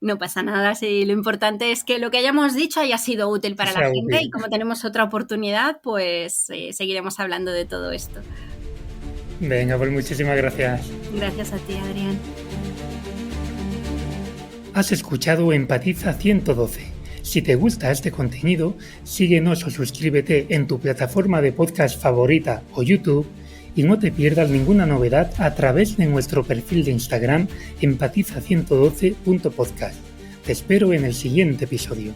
No pasa nada, sí, lo importante es que lo que hayamos dicho haya sido útil para la gente útil. Y como tenemos otra oportunidad, pues seguiremos hablando de todo esto. Venga, pues muchísimas gracias. Gracias a ti, Adrián. Has escuchado Empatiza 112. Si te gusta este contenido, síguenos o suscríbete en tu plataforma de podcast favorita o YouTube y no te pierdas ninguna novedad a través de nuestro perfil de Instagram empatiza112.podcast. Te espero en el siguiente episodio.